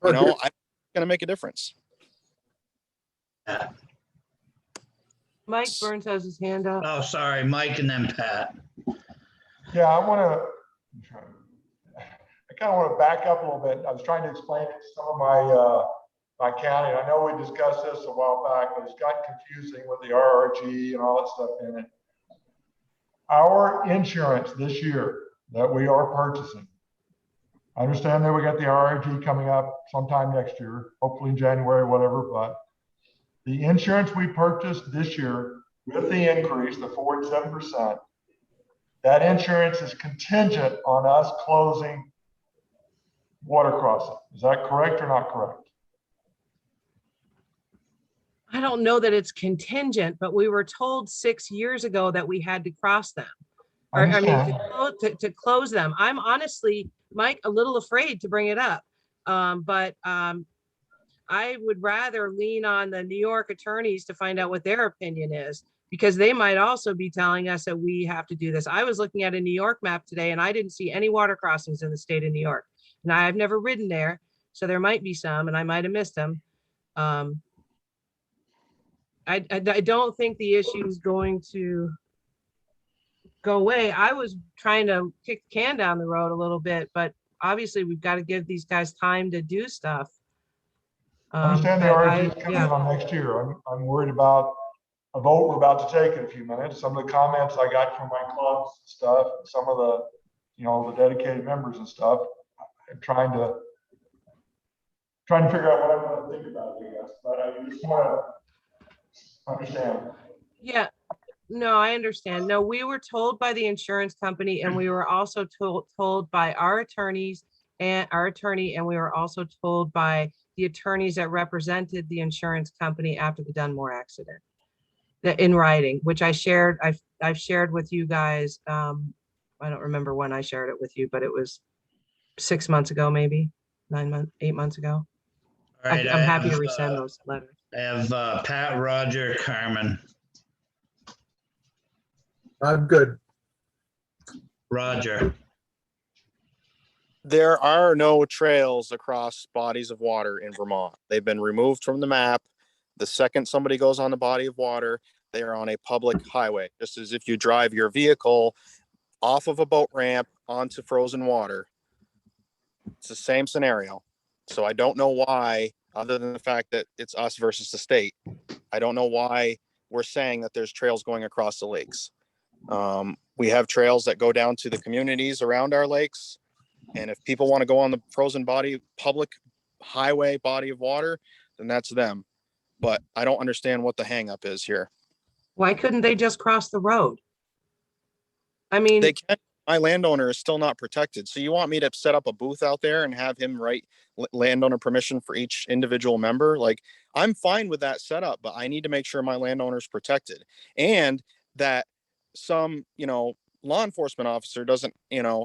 You know, I'm going to make a difference. Mike Burns has his hand up. Oh, sorry, Mike and then Pat. Yeah, I kind of want to back up a little bit. I was trying to explain it to some of my county. I know we discussed this a while back, but it's got confusing with the RRG and all that stuff in it. Our insurance this year that we are purchasing, I understand that we got the RRG coming up sometime next year, hopefully in January, whatever, but the insurance we purchased this year with the increase, the 4.7%, that insurance is contingent on us closing water crossing. Is that correct or not correct? I don't know that it's contingent, but we were told 6 years ago that we had to cross them. Or, I mean, to close them. I'm honestly, Mike, a little afraid to bring it up. But I would rather lean on the New York attorneys to find out what their opinion is, because they might also be telling us that we have to do this. I was looking at a New York map today and I didn't see any water crossings in the state of New York. And I've never ridden there, so there might be some and I might have missed them. I don't think the issue is going to go away. I was trying to kick the can down the road a little bit, but obviously we've got to give these guys time to do stuff. I understand the RRG is coming on next year. I'm worried about a vote we're about to take in a few minutes. Some of the comments I got from my clubs and stuff, some of the, the dedicated members and stuff. I'm trying to figure out what I'm going to think about it, I guess. But I just want to understand. Yeah, no, I understand. No, we were told by the insurance company and we were also told by our attorneys and our attorney, and we were also told by the attorneys that represented the insurance company after the Dunmore accident. That in writing, which I've shared with you guys. I don't remember when I shared it with you, but it was 6 months ago, maybe 8 months ago. All right, I'm happy to resend those letters. I have Pat, Roger, Carmen. I'm good. Roger. There are no trails across bodies of water in Vermont. They've been removed from the map. The second somebody goes on the body of water, they are on a public highway, just as if you drive your vehicle off of a boat ramp onto frozen water. It's the same scenario. So I don't know why, other than the fact that it's us versus the state, I don't know why we're saying that there's trails going across the lakes. We have trails that go down to the communities around our lakes. And if people want to go on the frozen public highway body of water, then that's them. But I don't understand what the hangup is here. Why couldn't they just cross the road? I mean, They can. My landowner is still not protected. So you want me to set up a booth out there and have him write landowner permission for each individual member? Like, I'm fine with that setup, but I need to make sure my landowner is protected and that some, law enforcement officer doesn't,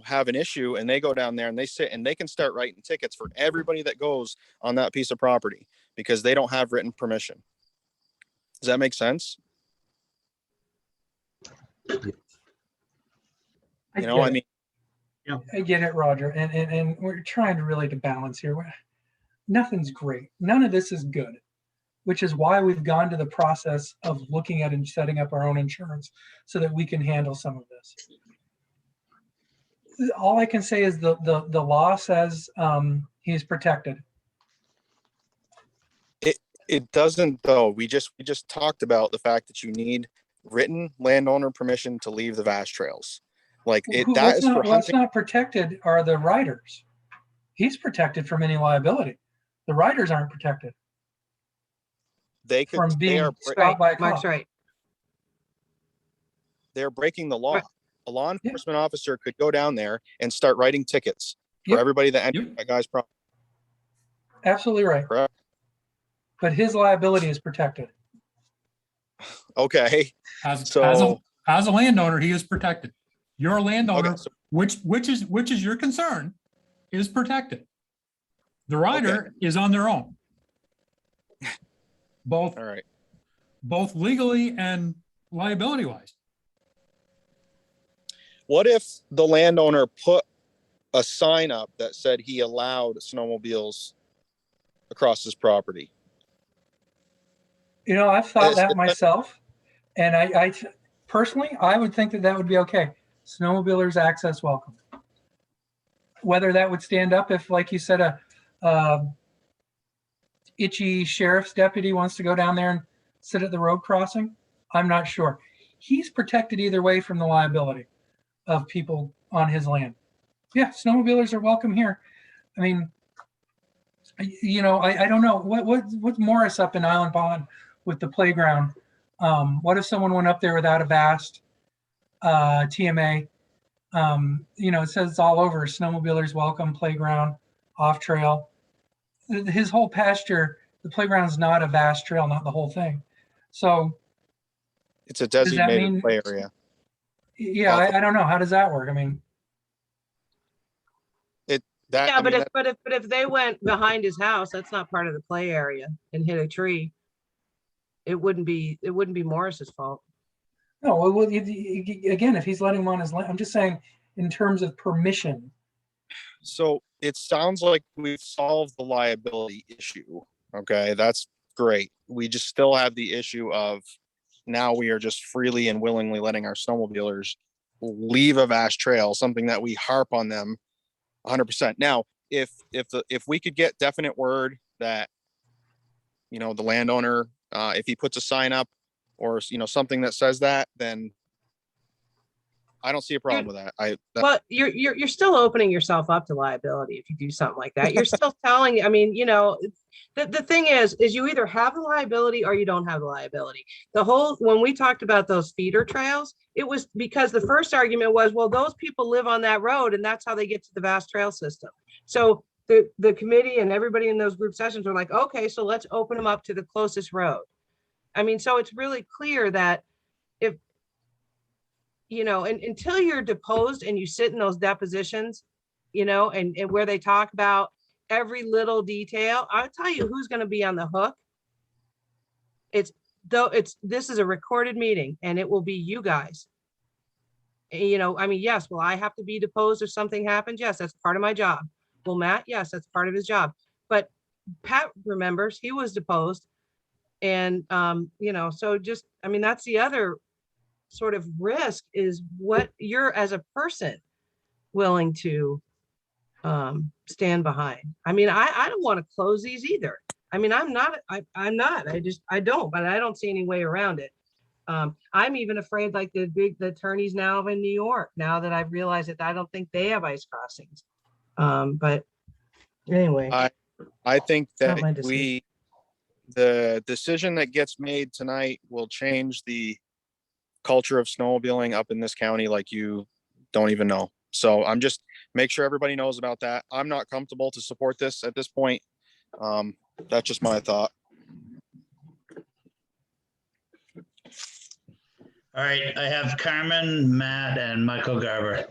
have an issue and they go down there and they sit and they can start writing tickets for everybody that goes on that piece of property because they don't have written permission. Does that make sense? I get it, Roger. And we're trying to really to balance here. Nothing's great. None of this is good, which is why we've gone to the process of looking at and setting up our own insurance so that we can handle some of this. All I can say is the law says he's protected. It doesn't though. We just talked about the fact that you need written landowner permission to leave the vast trails. Like What's not protected are the riders. He's protected from any liability. The riders aren't protected. They could from being stopped by a cop. Mark's right. They're breaking the law. A law enforcement officer could go down there and start writing tickets for everybody that entered that guy's property. Absolutely right. Correct. But his liability is protected. Okay. As a landowner, he is protected. Your landowner, which is your concern, is protected. The rider is on their own. Both legally and liability wise. What if the landowner put a sign up that said he allowed snowmobiles across his property? I've thought that myself, and I personally, I would think that would be okay. Snowmobilers access welcome. Whether that would stand up if, like you said, a itchy sheriff's deputy wants to go down there and sit at the road crossing, I'm not sure. He's protected either way from the liability of people on his land. Yeah, snowmobilers are welcome here. I mean, I don't know what's Morris up in Island Pond with the playground. What if someone went up there without a vast TMA? It says it's all over. Snowmobilers welcome, playground, off trail. His whole pasture, the playground's not a vast trail, not the whole thing. So it's a designated play area. Yeah, I don't know. How does that work? I mean, but if they went behind his house, that's not part of the play area and hit a tree. It wouldn't be Morris's fault. No, well, again, if he's letting him on his land, I'm just saying in terms of permission. So it sounds like we've solved the liability issue. Okay, that's great. We just still have the issue of now we are just freely and willingly letting our snowmobilers leave a vast trail, something that we harp on them 100%. Now, if we could get definite word that, the landowner, if he puts a sign up or, something that says that, then I don't see a problem with that. Well, you're still opening yourself up to liability if you do something like that. You're still telling, I mean, you know, the thing is you either have the liability or you don't have the liability. When we talked about those feeder trails, it was because the first argument was, well, those people live on that road and that's how they get to the vast trail system. So the committee and everybody in those group sessions were like, okay, so let's open them up to the closest road. I mean, so it's really clear that if, you know, and until you're deposed and you sit in those depositions, you know, and where they talk about every little detail, I'll tell you who's going to be on the hook. This is a recorded meeting and it will be you guys. You know, I mean, yes, will I have to be deposed if something happens? Yes, that's part of my job. Well, Matt, yes, that's part of his job. But Pat remembers he was deposed. And, you know, so just, I mean, that's the other sort of risk is what you're as a person willing to stand behind. I mean, I don't want to close these either. I mean, I'm not, I don't, but I don't see any way around it. I'm even afraid like the attorneys now in New York, now that I've realized that I don't think they have ice crossings. But anyway. I think that Not my decision. the decision that gets made tonight will change the culture of snowmobiling up in this county like you don't even know. So I'm just make sure everybody knows about that. I'm not comfortable to support this at this point. That's just my thought. All right, I have Carmen, Matt, and Michael Garber.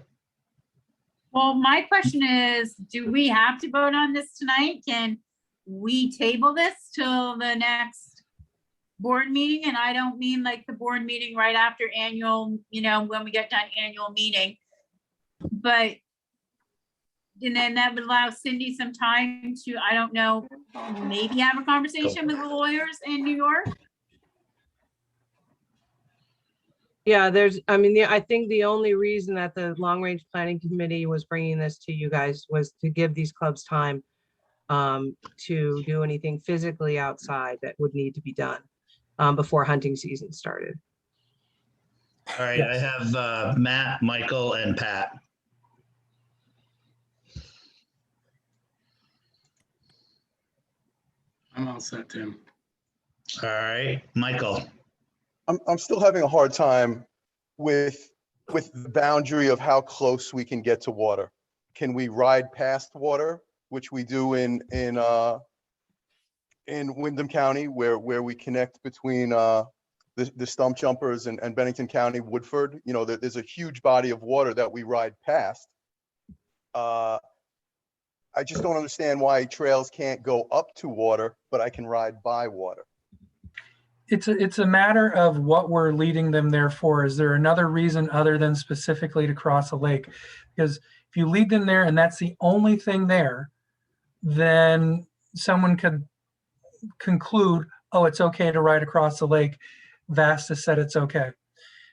Well, my question is, do we have to vote on this tonight? Can we table this till the next board meeting? And I don't mean like the board meeting right after annual, you know, when we get done annual meeting. But, and then that would allow Cindy some time to, I don't know, maybe have a conversation with the lawyers in New York. Yeah, I think the only reason that the long range planning committee was bringing this to you guys was to give these clubs time to do anything physically outside that would need to be done before hunting season started. All right, yes. I have Matt, Michael, and Pat. I'm all set, Tim. All right, Michael. I'm still having a hard time with the boundary of how close we can get to water. Can we ride past water, which we do in Windham County, where we connect between the stump jumpers and Bennington County, Woodford? You know, there's a huge body of water that we ride past. I just don't understand why trails can't go up to water, but I can ride by water. It's a matter of what we're leading them there for. Is there another reason other than specifically to cross a lake? Because if you lead them there and that's the only thing there, then someone could conclude, oh, it's okay to ride across the lake. VASTA said it's okay.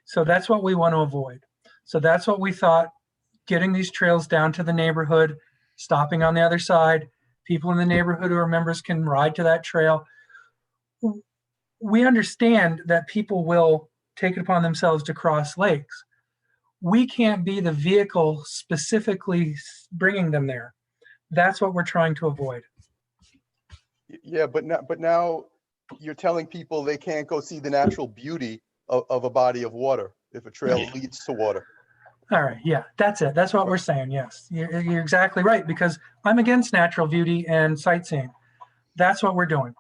So that's what we want to avoid. So that's what we thought, getting these trails down to the neighborhood, stopping on the other side, people in the neighborhood who are members can ride to that trail. We understand that people will take it upon themselves to cross lakes. We can't be the vehicle specifically bringing them there. That's what we're trying to avoid. Yeah, but now you're telling people they can't go see the natural beauty of a body of water if a trail leads to water. All right, yeah, that's it. That's what we're saying, yes. You're exactly right, because I'm against natural beauty and sightseeing. That's what we're doing.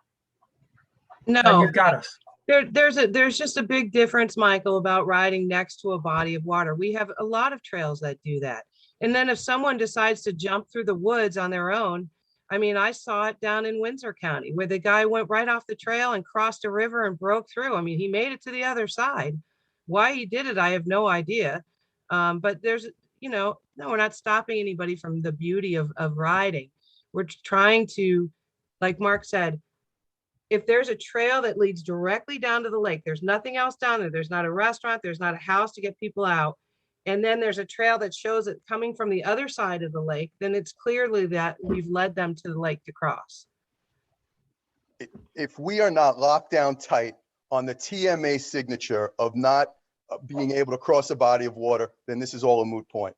No, and you've got us. There's just a big difference, Michael, about riding next to a body of water. We have a lot of trails that do that. And then if someone decides to jump through the woods on their own, I mean, I saw it down in Windsor County where the guy went right off the trail and crossed a river and broke through. I mean, he made it to the other side. Why he did it, I have no idea. But there's, you know, no, we're not stopping anybody from the beauty of riding. We're trying to, like Mark said, if there's a trail that leads directly down to the lake, there's nothing else down there. There's not a restaurant, there's not a house to get people out. And then there's a trail that shows it coming from the other side of the lake, then it's clearly that we've led them to the lake to cross. If we are not locked down tight on the TMA signature of not being able to cross a body of water, then this is all a moot point.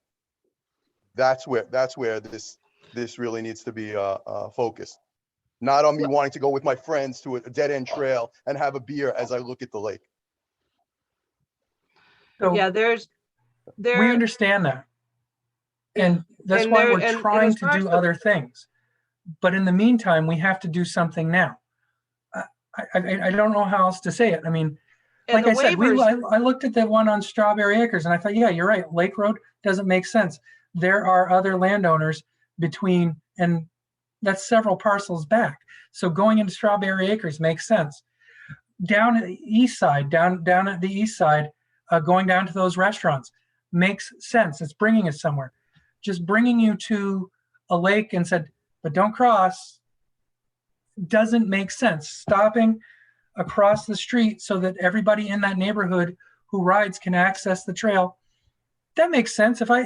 That's where this really needs to be focused. Not on me wanting to go with my friends to a dead-end trail and have a beer as I look at the lake. So Yeah, we understand that. And that's and why there- we're and trying as to far as do the- other things. But in the meantime, we have to do something now. I don't know how else to say it. I mean, And like the I said, waivers, I looked at the one on Strawberry Acres and I thought, yeah, you're right. Lake Road doesn't make sense. There are other landowners between, and that's several parcels back. So going into Strawberry Acres makes sense. Down at the east side, down at the east side, going down to those restaurants makes sense. It's bringing us somewhere. Just bringing you to a lake and said, but don't cross, doesn't make sense. Stopping across the street so that everybody in that neighborhood who rides can access the trail, that makes sense. If I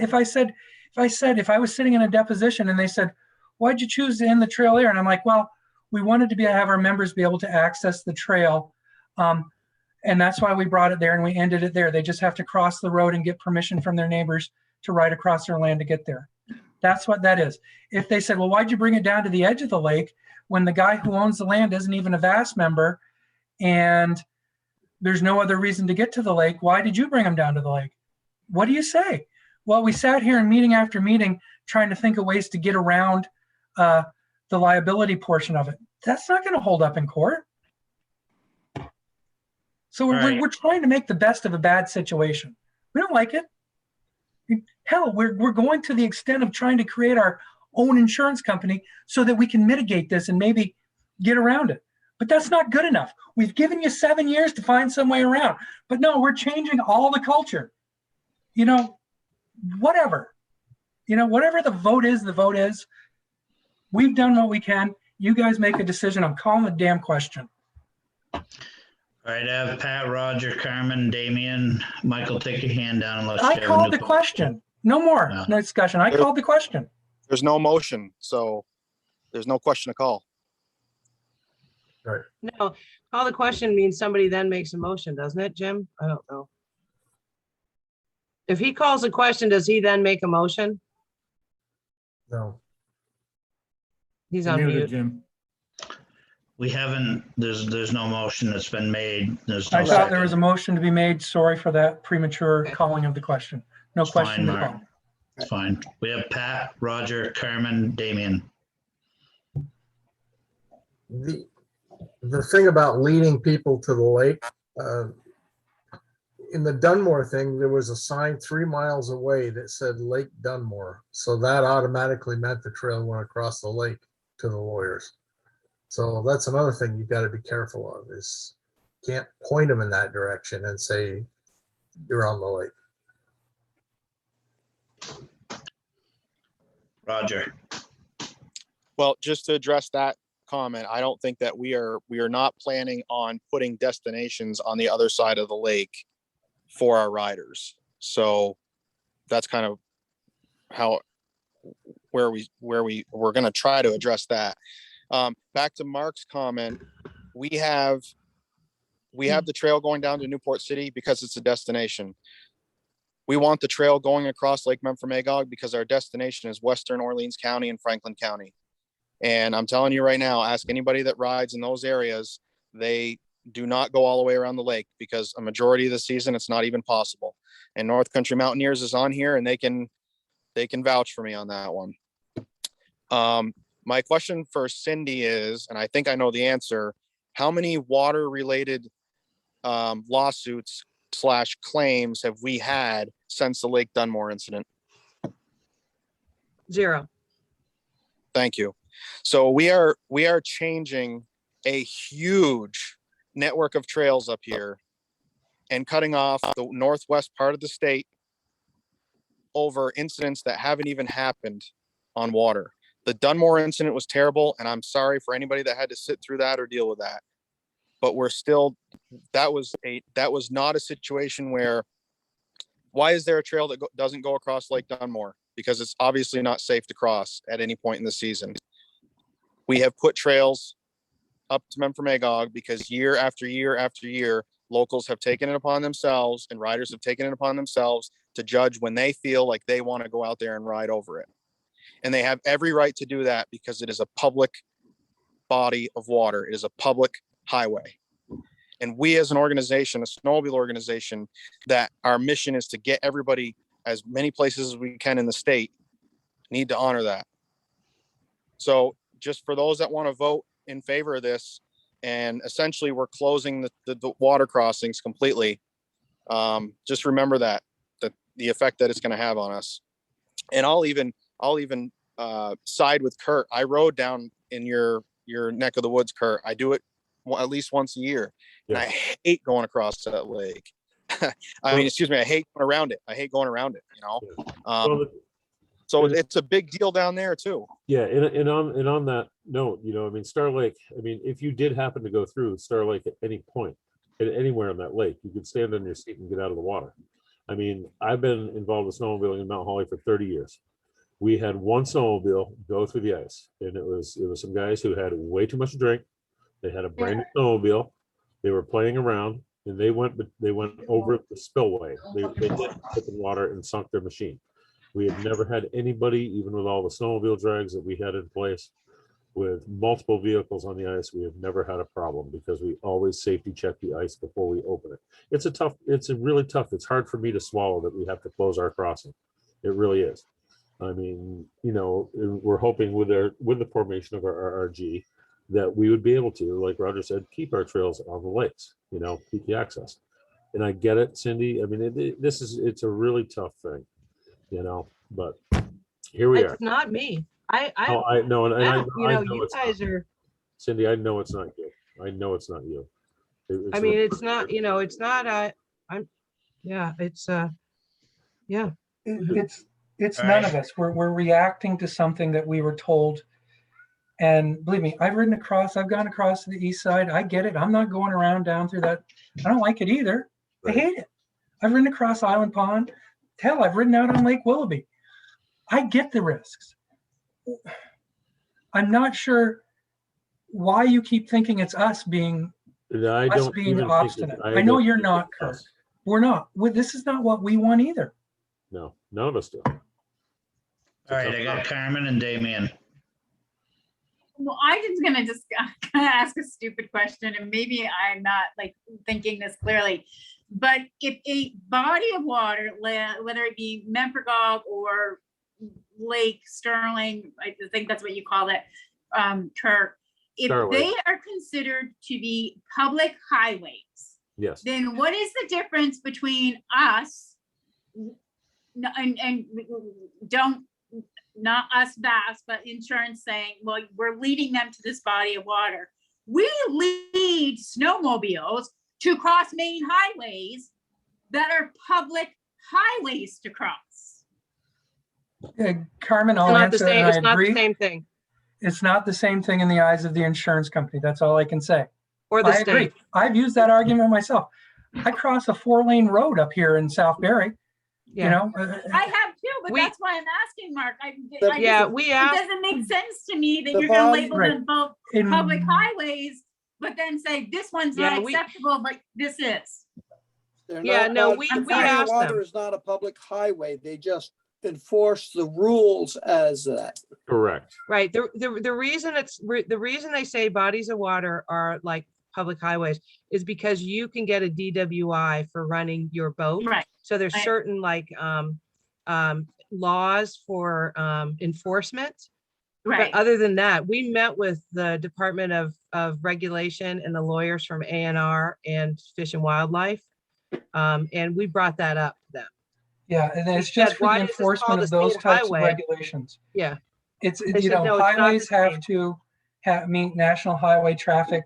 was sitting in a deposition and they said, why'd you choose to end the trail there? And I'm like, well, we wanted to have our members be able to access the trail. And that's why we brought it there and we ended it there. They just have to cross the road and get permission from their neighbors to ride across their land to get there. That's what that is. If they said, well, why'd you bring it down to the edge of the lake when the guy who owns the land isn't even a VAS member and there's no other reason to get to the lake, why did you bring them down to the lake? What do you say? Well, we sat here in meeting after meeting trying to think of ways to get around the liability portion of it. That's not going to hold up in court. So we're trying to make the best of a bad situation. We don't like it. Hell, we're going to the extent of trying to create our own insurance company so that we can mitigate this and maybe get around it. But that's not good enough. We've given you 7 years to find some way around. But no, we're changing all the culture. Whatever. Whatever the vote is, the vote is. We've done what we can. You guys make a decision. I'm calling the damn question. All right, I have Pat, Roger, Carmen, Damian, Michael, take your hand down unless you I have a called new the question. No more no discussion. I called the question. There's no motion, so there's no question to call. Right. no, call the question means somebody then makes a motion, doesn't it, Jim? I don't know. If he calls a question, does he then make a motion? No. He's You're on muted, mute. Jim. We haven't, there's no motion that's been made. There's no I thought there was a second. motion to be made. Sorry for that premature calling of the question. No It's question fine, to Mark. call. It's fine. We have Pat, Roger, Carmen, Damian. The thing about leading people to the lake, in the Dunmore thing, there was a sign 3 miles away that said Lake Dunmore. So that automatically meant the trail went across the lake to the lawyers. So that's another thing you got to be careful of is can't point them in that direction and say you're on the lake. Roger. Well, just to address that comment, I don't think that we are not planning on putting destinations on the other side of the lake for our riders. So that's kind of how we're going to try to address that. Back to Mark's comment, we have the trail going down to Newport City because it's a destination. We want the trail going across Lake Memphremagog because our destination is Western Orleans County and Franklin County. And I'm telling you right now, ask anybody that rides in those areas, they do not go all the way around the lake because a majority of the season, it's not even possible. And North Country Mountaineers is on here and they can vouch for me on that one. My question for Cindy is, and I think I know the answer, how many water related lawsuits / claims have we had since the Lake Dunmore incident? 0. Thank you. So we are changing a huge network of trails up here and cutting off the northwest part of the state over incidents that haven't even happened on water. The Dunmore incident was terrible, and I'm sorry for anybody that had to sit through that or deal with that. But we're still, that was not a situation where, why is there a trail that doesn't go across Lake Dunmore? Because it's obviously not safe to cross at any point in the season. We have put trails up to Memphremagog because year after year after year, locals have taken it upon themselves and riders have taken it upon themselves to judge when they feel like they want to go out there and ride over it. And they have every right to do that because it is a public body of water. It is a public highway. And we as an organization, a snowmobile organization, that our mission is to get everybody as many places as we can in the state, need to honor that. So just for those that want to vote in favor of this, and essentially we're closing the water crossings completely. Just remember that the effect that it's going to have on us. And I'll even side with Kurt. I rode down in your neck of the woods, Kurt. I do it at least once a year. And I hate going across that lake. I mean, excuse me, I hate going around it. You know? So it's a big deal down there too. Yeah, and on that note, you know, I mean, Star Lake, I mean, if you did happen to go through Star Lake at any point, anywhere on that lake, you could stand on your seat and get out of the water. I mean, I've been involved with snowmobiling in Mount Holly for 30 years. We had one snowmobile go through the ice, and it was some guys who had way too much to drink. They had a brand new snowmobile. They were playing around, and they went over the spillway. They hit the water and sunk their machine. We have never had anybody, even with all the snowmobile drags that we had in place, with multiple vehicles on the ice, we have never had a problem because we always safety check the ice before we open it. It's really tough. It's hard for me to swallow that we have to close our crossing. It really is. I mean, you know, we're hoping with the formation of our RRG that we would be able to, like Roger said, keep our trails on the lakes, you know, keep the access. And I get it, Cindy. I mean, it's a really tough thing, you know, but here we are. It's not me. I know, and I you know, know you guys are. Cindy, I know it's not you. I know it's not you. I mean, it's not, you know, it's not, yeah, it's, yeah. It's none of us. We're reacting to something that we were told. And believe me, I've gone across to the east side. I get it. I'm not going around down through that. I don't like it either. Right. I hate it. I've ridden across Island Pond. Hell, I've ridden out on Lake Willoughby. I get the risks. I'm not sure why you keep thinking it's us being obstinate. I know you're not, Kurt. We're not. This is not what we want either. No, none of us do. All right, I got Carmen and Damien. Well, I'm just gonna kind of ask a stupid question, and maybe I'm not like thinking this clearly, but if a body of water, whether it be Memphregall or Lake Sterling, I think that's what you call it, Kurt, if they are considered to be public highways, yes, then what is the difference between us and not us BAS, but insurance saying, well, we're leading them to this body of water. We lead snowmobiles to cross main highways that are public highways to cross. Carmen, I'll answer. It's not the same thing. It's not the same thing in the eyes of the insurance company. That's all I can say. Or the I state. agree. I've used that argument myself. I cross a 4-lane road up here in South Barry. Yeah. You know, I have too, but that's why I'm asking, Mark. It doesn't make sense to me that you're going to label them both public highways, but then say this one's not acceptable, but this is. We asked them. Water is not a public highway. They just enforce the rules as that. Correct. Right. The reason they say bodies of water are like public highways is because you can get a DWI for running your boat. Right. So there's certain like laws for enforcement. Right. But other than that, we met with the Department of Regulation and the lawyers from ANR and Fish and Wildlife. And we brought that up to them. Yeah, and it's just for the enforcement of those types of regulations. Yeah. It's highways have to meet national highway traffic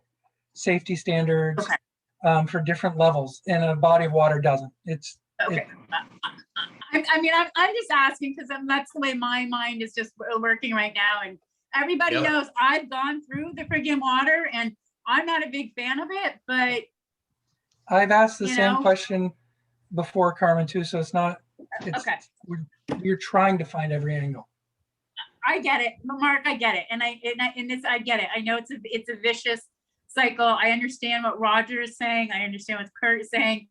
safety standards for different levels, and a body of water doesn't. Okay. I mean, I'm just asking because that's the way my mind is just working right now. And everybody knows I've gone through the friggin' water and I'm not a big fan of it, but. I've asked the same question before, Carmen, too. So it's not, you're trying to find every angle. I get it, Mark, I get it. And I get it. I know it's a vicious cycle. I understand what Roger is saying. I understand what Kurt is saying.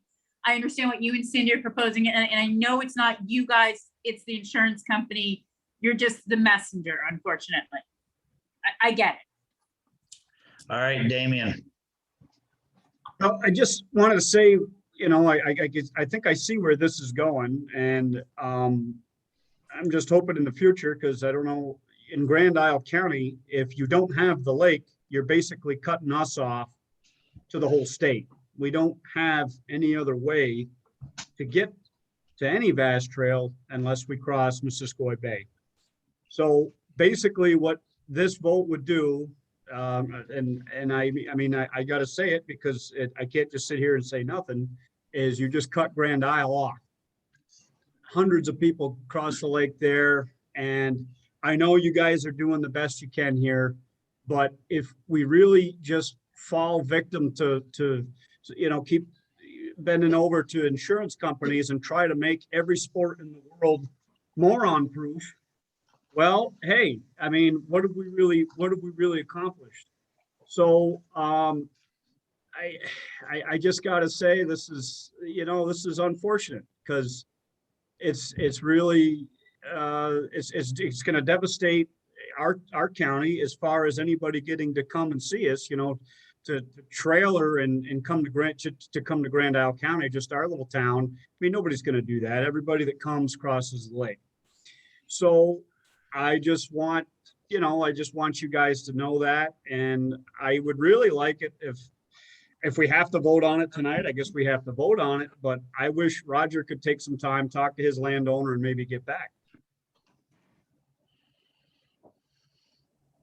I understand what you and Cindy are proposing. And I know it's not you guys, it's the insurance company. You're just the messenger, unfortunately. I get it. All right, Damien. Well, I just wanted to say, you know, I think I see where this is going, and I'm just hoping in the future, because I don't know, in Grand Isle County, if you don't have the lake, you're basically cutting us off to the whole state. We don't have any other way to get to any vast trail unless we cross Missisquoi Bay. So basically what this vote would do, and I mean, I got to say it because I can't just sit here and say nothing, is you just cut Grand Isle off. Hundreds of people cross the lake there, and I know you guys are doing the best you can here, but if we really just fall victim to you know, keep bending over to insurance companies and try to make every sport in the world moron proof, well, hey, I mean, what have we really accomplished? So I just got to say, this is, you know, this is unfortunate, because it's really it's going to devastate our county as far as anybody getting to come and see us, you know, to trailer and come to Grand Isle County, just our little town. I mean, nobody's going to do that. Everybody that comes crosses the lake. So I just want, you know, I just want you guys to know that, and I would really like it if we have to vote on it tonight. I guess we have to vote on it, but I wish Roger could take some time, talk to his landowner, and maybe get back.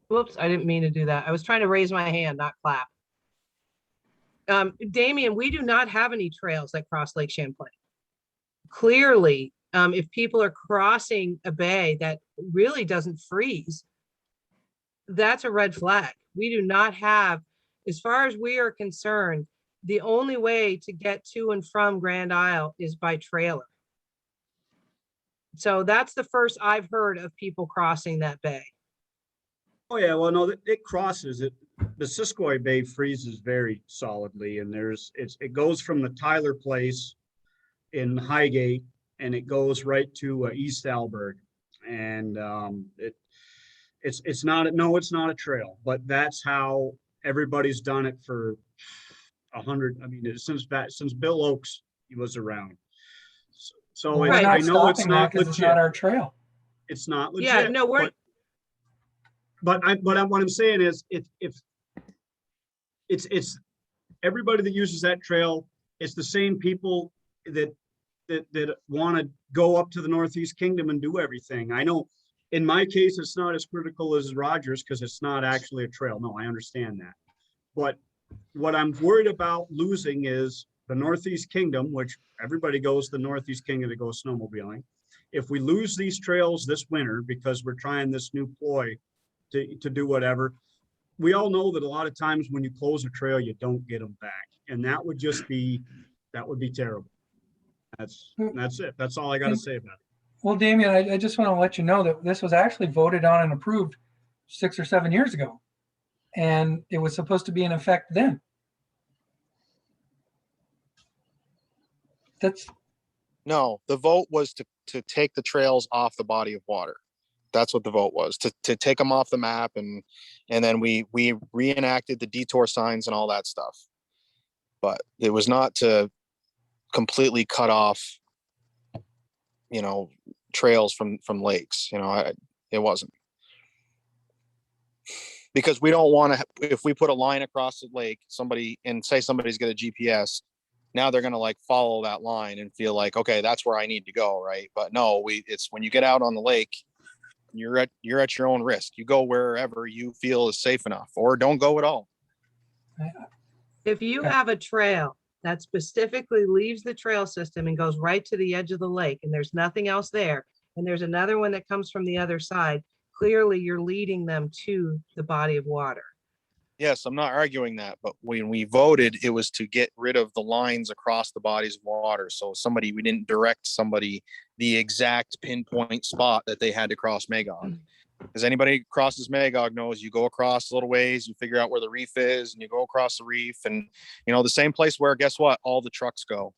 Whoops, I didn't mean to do that. I was trying to raise my hand, not clap. Damien, we do not have any trails that cross Lake Champlain. Clearly, if people are crossing a bay that really doesn't freeze, that's a red flag. We do not have, as far as we are concerned, the only way to get to and from Grand Isle is by trailer. So that's the first I've heard of people crossing that bay. Oh yeah, well, no, it crosses it. The Missisquoi Bay freezes very solidly, and it goes from the Tyler place in Highgate, and it goes right to East Alberg, and it's not a trail, but that's how everybody's done it for 100. I mean, since Bill Oakes he was around. So We're I not know it's stopping that not 'cause legit. it's not our trail. It's not legit. Yeah, no, we're. What I'm saying is, if it's everybody that uses that trail, it's the same people that want to go up to the Northeast Kingdom and do everything. I know in my case, it's not as critical as Rogers because it's not actually a trail. No, I understand that. But what I'm worried about losing is the Northeast Kingdom, which everybody goes to the Northeast Kingdom to go snowmobiling. If we lose these trails this winter because we're trying this new ploy to do whatever, we all know that a lot of times when you close a trail, you don't get them back. And that would be terrible. That's it. That's all I got to say about it. Well, Damien, I just want to let you know that this was actually voted on and approved 6 or 7 years ago, and it was supposed to be in effect then. No, the vote was to take the trails off the body of water. That's what the vote was, to take them off the map, and then we reenacted the detour signs and all that stuff. But it was not to completely cut off, you know, trails from lakes. You know, it wasn't, because we don't want to. If we put a line across the lake, somebody's got a GPS, now they're gonna like follow that line and feel like, okay, that's where I need to go, right? But no, it's when you get out on the lake, you're at your own risk. You go wherever you feel is safe enough, or don't go at all. If you have a trail that specifically leaves the trail system and goes right to the edge of the lake, and there's nothing else there, and there's another one that comes from the other side, clearly you're leading them to the body of water. Yes, I'm not arguing that, but when we voted, it was to get rid of the lines across the bodies of water. So we didn't direct somebody the exact pinpoint spot that they had to cross Magog. as anybody crosses Magog knows, you go across a little ways, you figure out where the reef is, and you go across the reef, and the same place where, guess what, all the trucks go.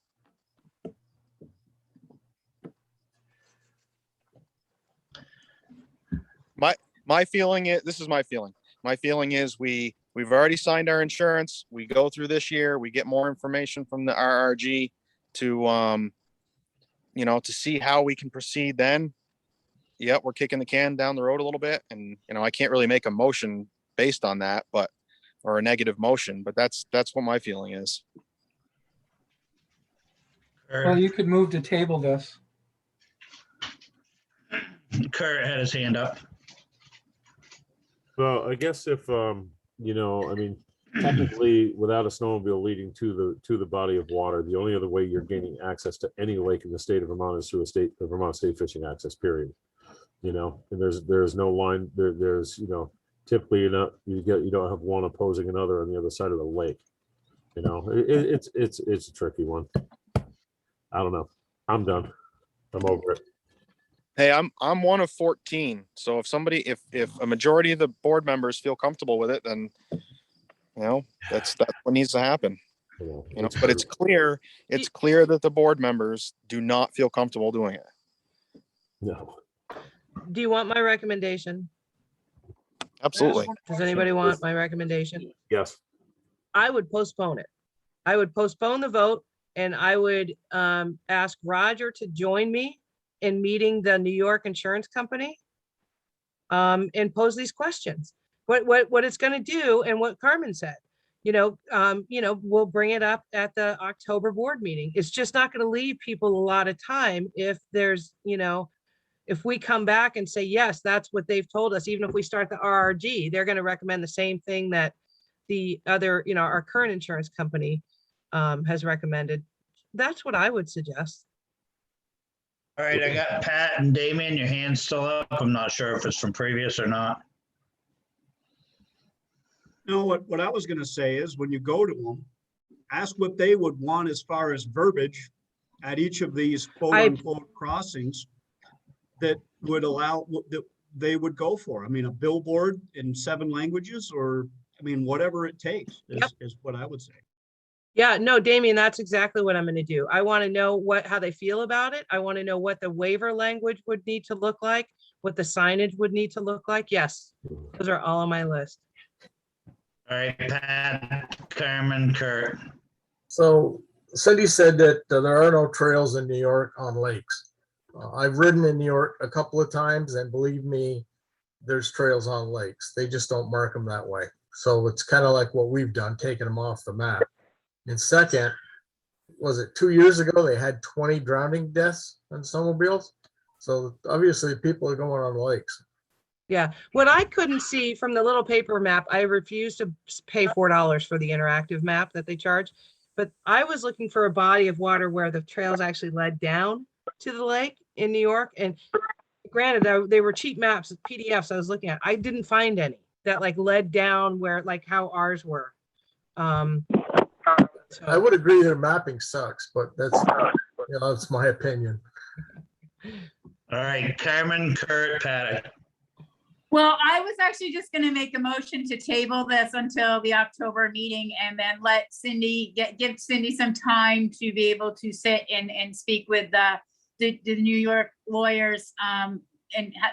My feeling is, this is my feeling. My feeling is we've already signed our insurance. We go through this year, we get more information from the RRG to to see how we can proceed then. Yeah, we're kicking the can down the road a little bit, and I can't really make a motion based on that, or a negative motion, but that's what my feeling is. Well, you could move to table this. Kurt had his hand up. Well, I guess if, technically without a snowmobile leading to the body of water, the only other way you're gaining access to any lake in the state of Vermont is through the Vermont State Fishing Access, period. And there's no line there's typically you don't have one opposing another on the other side of the lake. It's a tricky one. I don't know. I'm done. I'm over it. Hey, I'm one of 14. So if a majority of the board members feel comfortable with it, then that's what needs to happen. But it's clear that the board members do not feel comfortable doing it. No. Do you want my recommendation? Absolutely. Does anybody want my recommendation? Yes. I would postpone it. I would postpone the vote, and I would ask Roger to join me in meeting the New York Insurance Company and pose these questions. What it's going to do, and what Carmen said, we'll bring it up at the October board meeting. It's just not going to leave people a lot of time if there's, if we come back and say, yes, that's what they've told us, even if we start the RRG, they're going to recommend the same thing that the other, our current insurance company has recommended. That's what I would suggest. All right, I got Pat and Damien, your hand's still up. I'm not sure if it's from previous or not. No, what I was going to say is when you go to them, ask what they would want as far as verbiage at each of these quote unquote crossings that would allow, that they would go for. I mean, a billboard in 7 languages, or, whatever it takes is what I would say. Yeah, no, Damien, that's exactly what I'm going to do. I want to know how they feel about it. I want to know what the waiver language would need to look like, what the signage would need to look like. Yes, those are all on my list. All right, Pat, Carmen, Kurt. So Cindy said that there are no trails in New York on lakes. I've ridden in New York a couple of times, and believe me, there's trails on lakes. They just don't mark them that way. So it's kind of like what we've done, taking them off the map. And second, was it 2 years ago, they had 20 drowning deaths on snowmobiles? So obviously people are going on lakes. Yeah, what I couldn't see from the little paper map, I refused to pay $4 for the interactive map that they charge. But I was looking for a body of water where the trails actually led down to the lake in New York. And granted, they were cheap maps, PDFs I was looking at. I didn't find any that led down where how ours were. So. I would agree their mapping sucks, but that's my opinion. All right, Carmen, Kurt, Pat. Well, I was actually just going to make a motion to table this until the October meeting, and then let Cindy give Cindy some time to be able to sit and speak with the New York lawyers, and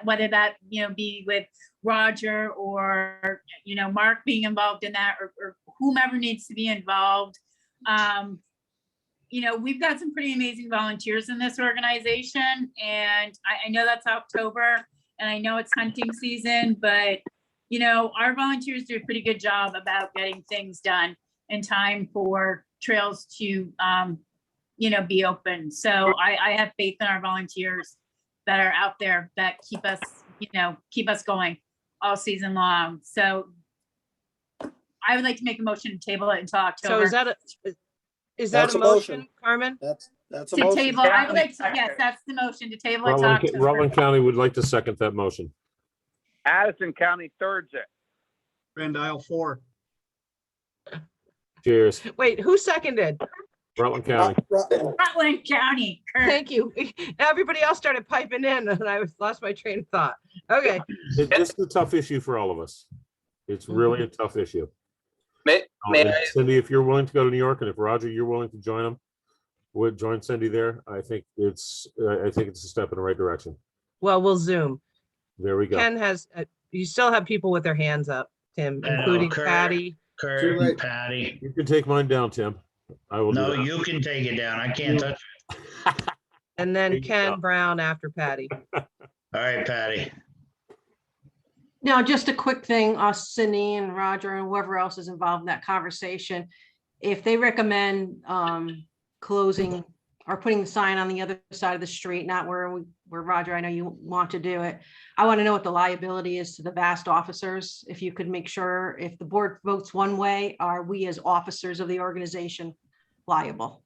whether that be with Roger or Mark being involved in that, or whomever needs to be involved. We've got some pretty amazing volunteers in this organization, and I know that's October, and I know it's hunting season, but our volunteers do a pretty good job about getting things done in time for trails to be open. So I have faith in our volunteers that are out there that keep us going all season long. So I would like to make a motion to table it until October. So is that a motion, Carmen? That's a To motion. table, I would like to, yes, that's the motion, to table it to October. Rutland County would like to second that motion. Addison County thirds it. Grand Isle 4. Cheers. Wait, who seconded? Rutland County. Rutland County. Thank you. Everybody else started piping in, and I lost my train of thought. Okay, This is a tough issue for all of us. It's really a tough issue. May And I, Cindy, if you're willing to go to New York, and if Roger, you're willing to join them, would join Cindy there. I think it's a step in the right direction. Well, we'll Zoom. There we go. Ken has, you still have people with their hands up, Tim, I know, including Kurt. Patty. Kurt Too and late. Patty. You can take mine down, Tim. I will. No, do that. you can take it down. I can't touch it. And There then you Ken go. Brown after Patty. All right, Patty. Now, just a quick thing, Cindy and Roger and whoever else is involved in that conversation. If they recommend closing or putting the sign on the other side of the street, not where Roger, I know you want to do it. I want to know what the liability is to the VAST officers. If you could make sure if the board votes one way, are we as officers of the organization liable?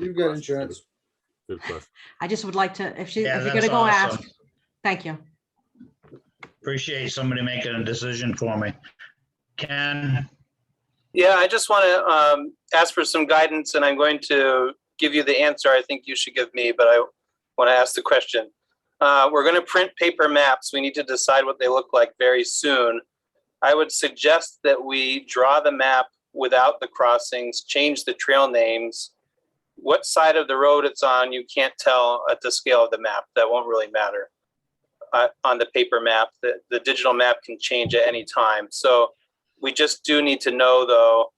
You've got insurance. Good question. I just would like to, if Yeah, you're that's gonna go ask, awesome. thank you. Appreciate somebody making a decision for me. Ken? yeah, I just want to ask for some guidance, and I'm going to give you the answer I think you should give me, but I want to ask the question. We're going to print paper maps. We need to decide what they look like very soon. I would suggest that we draw the map without the crossings, change the trail names. What side of the road it's on, you can't tell at the scale of the map. That won't really matter on the paper map. The digital map can change at any time. So we just do need to know, though,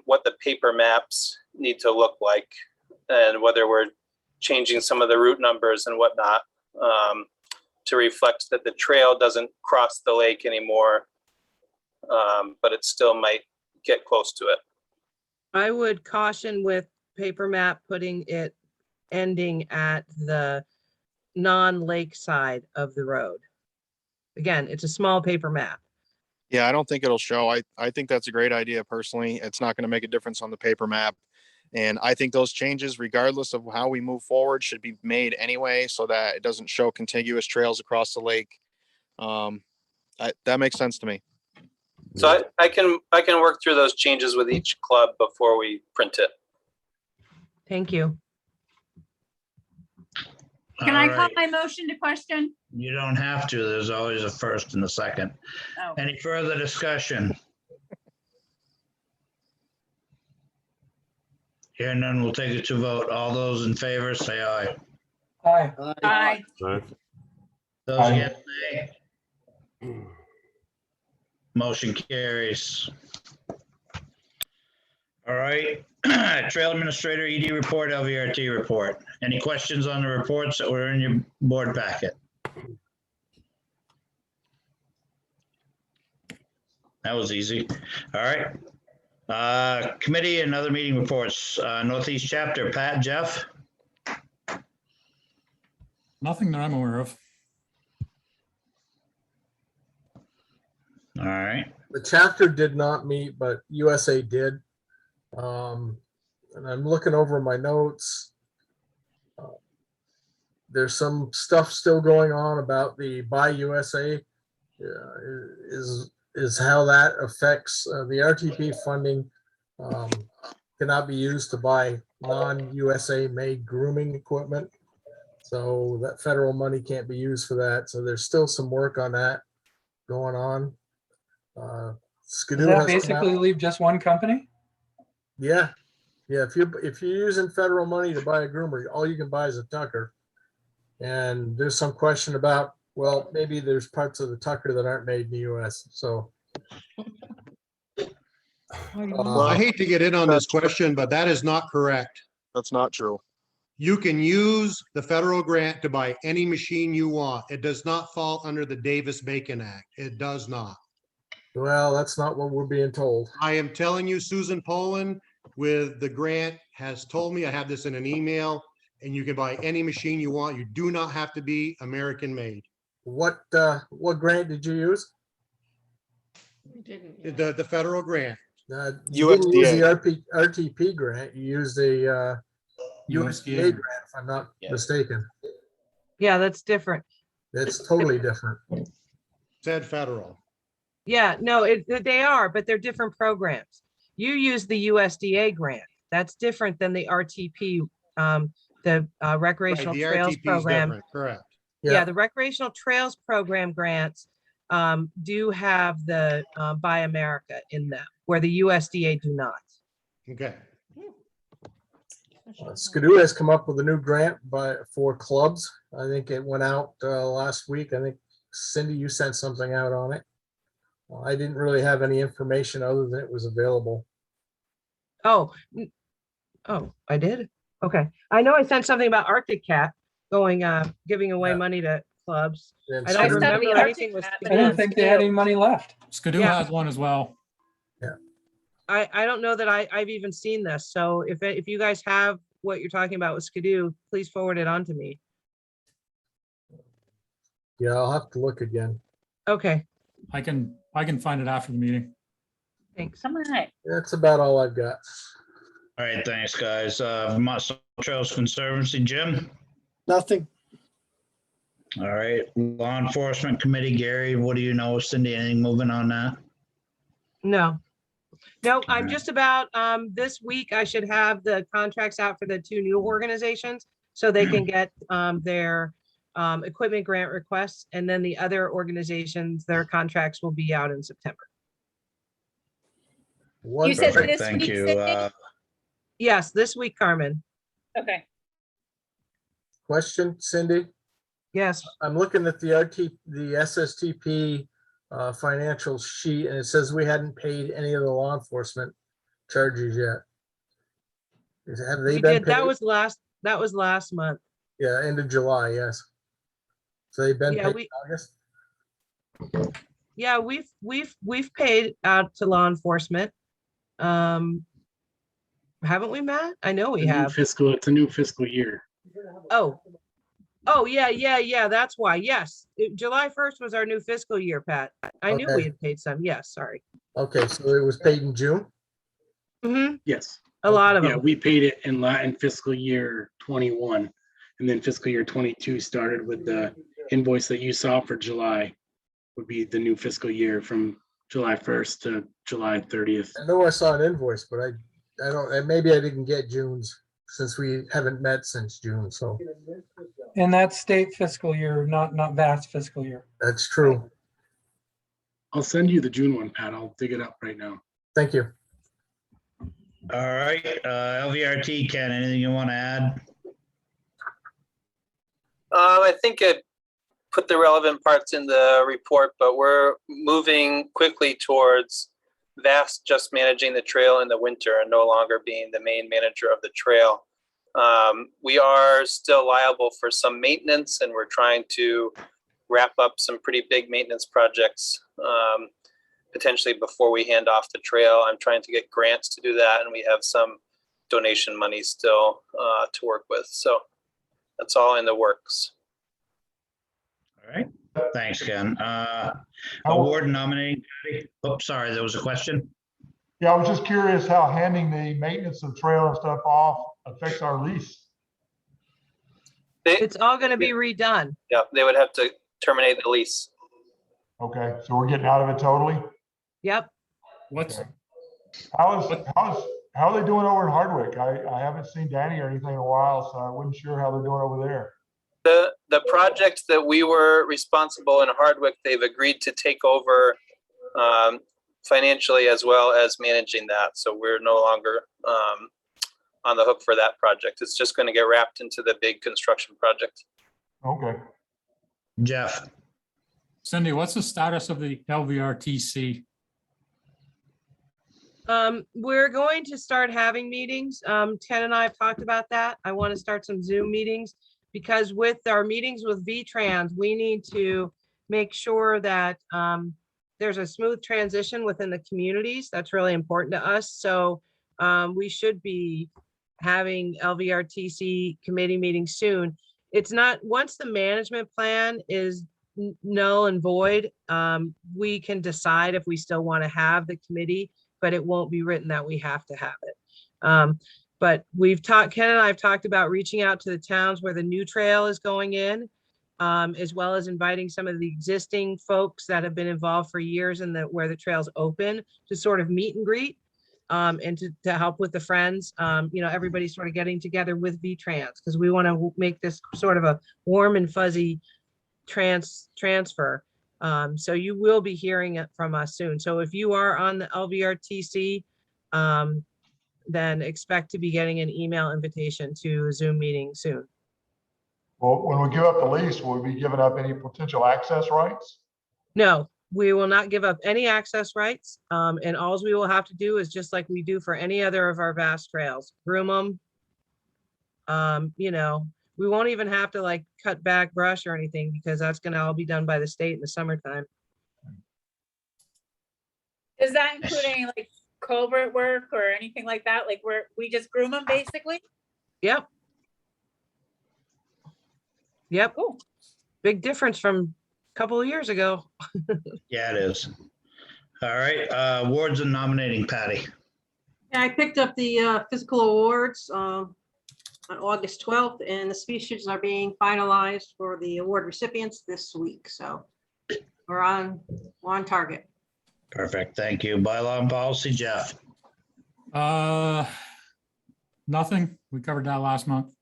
what the paper maps need to look like and whether we're changing some of the route numbers and whatnot to reflect that the trail doesn't cross the lake anymore, but it still might get close to it. I would caution with paper map, putting it ending at the non-lake side of the road. Again, it's a small paper map. Yeah, I don't think it'll show. I think that's a great idea personally. It's not going to make a difference on the paper map. And I think those changes, regardless of how we move forward, should be made anyway so that it doesn't show contiguous trails across the lake. That makes sense to me. So I can work through those changes with each club before we print it. Thank you. Can All I call right. my motion to question? You don't have to. There's always a first and a second. Oh. Any further discussion? Hearing none, we'll take it to vote. All those in favor, say aye. Aye. Aye. All right. Those Aye. against, nay. Motion carries. All right, Trail Administrator, ED report, LVRT report. Any questions on the reports that were in your board packet? That was easy. All right. Committee and other meeting reports. Northeast Chapter, Pat, Jeff? Nothing that I'm aware of. All right. The chapter did not meet, but USA did. And I'm looking over my notes. There's some stuff still going on about the Buy USA is how that affects the RTP funding. Cannot be used to buy non-USA made grooming equipment. So that federal money can't be used for that. So there's still some work on that going on. Skidoo Does that has come basically out- leave just one company? Yeah, yeah. If you're using federal money to buy a groomer, all you can buy is a Tucker. And there's some question about, well, maybe there's parts of the Tucker that aren't made in the U.S. So I hate to get in on this question, but that is not correct. That's not true. You can use the federal grant to buy any machine you want. It does not fall under the Davis-Bacon Act. It does not. well, that's not what we're being told. I am telling you, Susan Poland with the grant has told me, I have this in an email, and you can buy any machine you want. You do not have to be American made. What grant did you use? The federal grant. You didn't use the RTP grant. You used a USDA grant, if I'm not mistaken. Yeah, that's different. It's totally different. Said federal. Yeah, no, they are, but they're different programs. You use the USDA grant. That's different than the RTP, the Recreational Right, the Trails RTP is Program. different, correct. Yeah, the recreational trails program grants do have the Buy America in them, where the USDA do not. Okay. Skidoo has come up with a new grant for clubs. I think it went out last week. I think Cindy, you sent something out on it. I didn't really have any information other than it was available. Oh, I did? Okay. I know I sent something about Arctic Cat going, giving away money to clubs. And I don't Skidoo- remember anything was. I didn't think they had any money left. Skidoo Yeah. has one as well. I don't know that I've even seen this. So if you guys have what you're talking about with Skidoo, please forward it on to me. Yeah, I'll have to look again. Okay, I can find it after the meeting. thanks. All right. That's about all I've got. All right, thanks, guys. Vermont Social Trails Conservancy, Jim? Nothing. All right, Law Enforcement Committee, Gary, what do you know? Cindy, anything moving on that? No. No, I'm right. just about, this week I should have the contracts out for the 2 new organizations so they can get their equipment grant requests, and then the other organizations, their contracts will be out in September. You said Perfect, this thank week, you. Cindy? Yes, this week, Carmen. Okay. Question, Cindy? Yes. I'm looking at the SSTP financial sheet, and it says we hadn't paid any of the law enforcement charges yet. Have they We been did, that paid? was last month. Yeah, end of July, yes. So they've been Yeah, paid in August? Yeah, we've paid out to law enforcement. Haven't we, Matt? I know we have. It's a new fiscal year. Oh, yeah, that's why. Yes, July 1st was our new fiscal year, Pat. I knew we Okay. had paid some. Yes, sorry. Okay, so it was paid in June? Mm-hmm. Yes. A lot of Yeah, them. we paid it in fiscal year 21. And then fiscal year 22 started with the invoice that you saw for July would be the new fiscal year from July 1st to July 30th. I know I saw an invoice, but I don't, and maybe I didn't get June's since we haven't met since June, so And that's state fiscal year, not vast fiscal year. that's true. I'll send you the June one, Pat. I'll dig it up right now. Thank you. All right, LVRT, Ken, anything you want to add? I think it put the relevant parts in the report, but we're moving quickly towards VAST just managing the trail in the winter and no longer being the main manager of the trail. We are still liable for some maintenance, and we're trying to wrap up some pretty big maintenance projects potentially before we hand off the trail. I'm trying to get grants to do that, and we have some donation money still to work with. So that's all in the works. All right, thanks, Ken. Award nominating, oops, sorry, there was a question. Yeah, I was just curious how handing the maintenance of trail and stuff off affects our lease. It's all going to be redone. Yeah, they would have to terminate the lease. Okay, so we're getting out of it totally? Yep. How are they doing over in Hardwick? I haven't seen Danny or anything in a while, so I wasn't sure how they're doing over there. The project that we were responsible in Hardwick, they've agreed to take over financially as well as managing that. So we're no longer on the hook for that project. It's just going to get wrapped into the big construction project. Okay. Jeff. Cindy, what's the status of the LVRTC? We're going to start having meetings. Ken and I have talked about that. I want to start some Zoom meetings because with our meetings with VTrans, we need to make sure that there's a smooth transition within the communities. That's really important to us. So we should be having LVRTC committee meetings soon. It's not, once the management plan is null and void, we can decide if we still want to have the committee, but it won't be written that we have to have it. But Ken and I have talked about reaching out to the towns where the new trail is going in, as well as inviting some of the existing folks that have been involved for years in where the trail's open to sort of meet and greet, and to help with the friends. Everybody's sort of getting together with VTrans because we want to make this sort of a warm and fuzzy transfer. So you will be hearing it from us soon. So if you are on the LVRTC, then expect to be getting an email invitation to a Zoom meeting soon. Well, when we give up the lease, will we be giving up any potential access rights? No, we will not give up any access rights. And all we will have to do is just like we do for any other of our vast trails, groom them. You know, we won't even have to like cut back brush or anything because that's gonna all be done by the state in the summertime. Is that including like culvert work or anything like that? Like we just groom them basically? Yep. Yep. Cool. Big difference from a couple of years ago. Yeah, it is. All right, awards and nominating, Patty. Yeah, I picked up the physical awards on August 12th, and the speeches are being finalized for the award recipients this week. So we're on target. Perfect, thank you. Bylaw and policy, Jeff. Nothing. We covered that last month.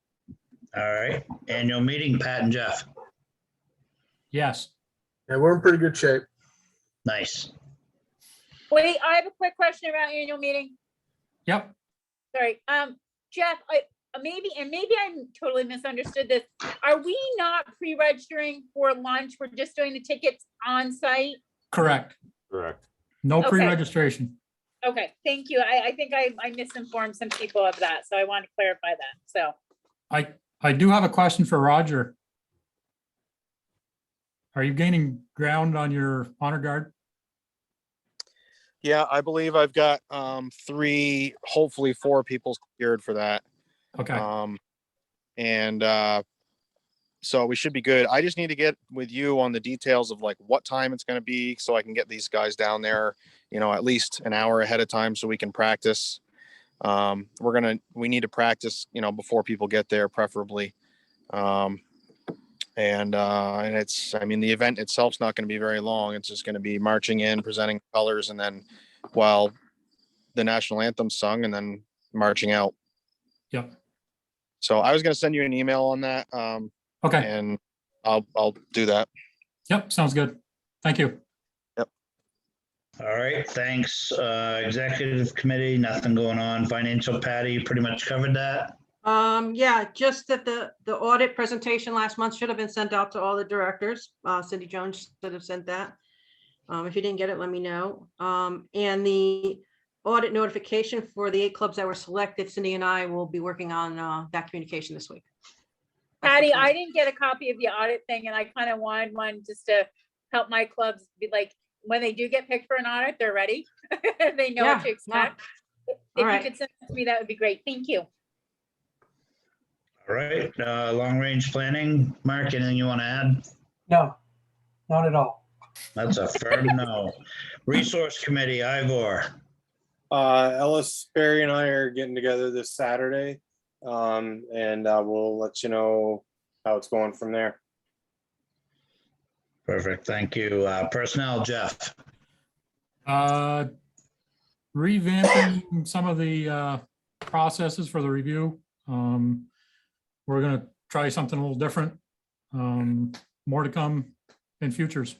All right, annual meeting, Pat and Jeff. Yes. And we're in pretty good shape. Nice. Wait, I have a quick question about annual meeting. Yep. Sorry, Jeff, maybe I totally misunderstood this. Are we not pre-registering for lunch? We're just doing the tickets on site? Correct. Correct. No Okay. pre-registration. Okay, thank you. I think I misinformed some people of that, so I want to clarify that, so. I do have a question for Roger. Are you gaining ground on your honor guard? Yeah, I believe I've got 3, hopefully 4 people secured for that. Okay. So we should be good. I just need to get with you on the details of like what time it's going to be so I can get these guys down there, you know, at least an hour ahead of time so we can practice. We need to practice, you know, before people get there, preferably. And it's, I mean, the event itself's not going to be very long. It's just going to be marching in, presenting colors, and then while the national anthem's sung, and then marching out. Yep. So I was going to send you an email on that. Okay. And I'll do that. Yep. Sounds good. Thank you. Yep. All right, thanks. Executive committee, nothing going on. Financial, Patty, you pretty much covered that. Yeah, just that the audit presentation last month should have been sent out to all the directors. Cindy Jones should have sent that. If you didn't get it, let me know. And the audit notification for the 8 clubs that were selected, Cindy and I will be working on that communication this week. Patty, I didn't get a copy of the audit thing, and I kind of wanted one just to help my clubs be like, when they do get picked for an audit, they're ready. They know what to expect. If you could send it to me, that would be great. Thank you. All right, long-range planning, Mark, anything you want to add? No, not at all. That's a firm no. Resource committee, Ivor. Ellis, Barry and I are getting together this Saturday. And we'll let you know how it's going from there. Perfect, thank you. Personnel, Jeff. Revamping some of the processes for the review. We're going to try something a little different. More to come in futures.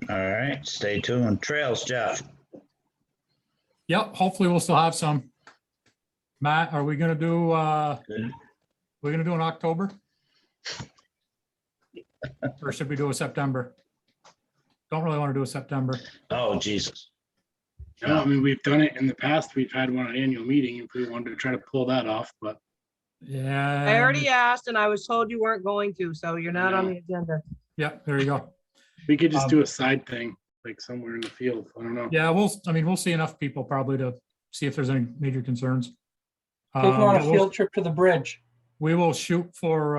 All right, stay tuned. Trails, Jeff. Yep, hopefully we'll still have some. Matt, are we going to do we're going to do in October? Or should we do a September? Don't really want to do a September. Oh, Jesus. No, I mean, we've done it in the past. We've had one annual meeting if we wanted to try to pull that off, but. Yeah. I already asked and I was told you weren't going to, so you're not on the agenda. Yep, there you go. We could just do a side thing, like somewhere in the field. I don't know. Yeah, we'll see enough people probably to see if there's any major concerns. Take them on a field trip to the bridge. We will shoot for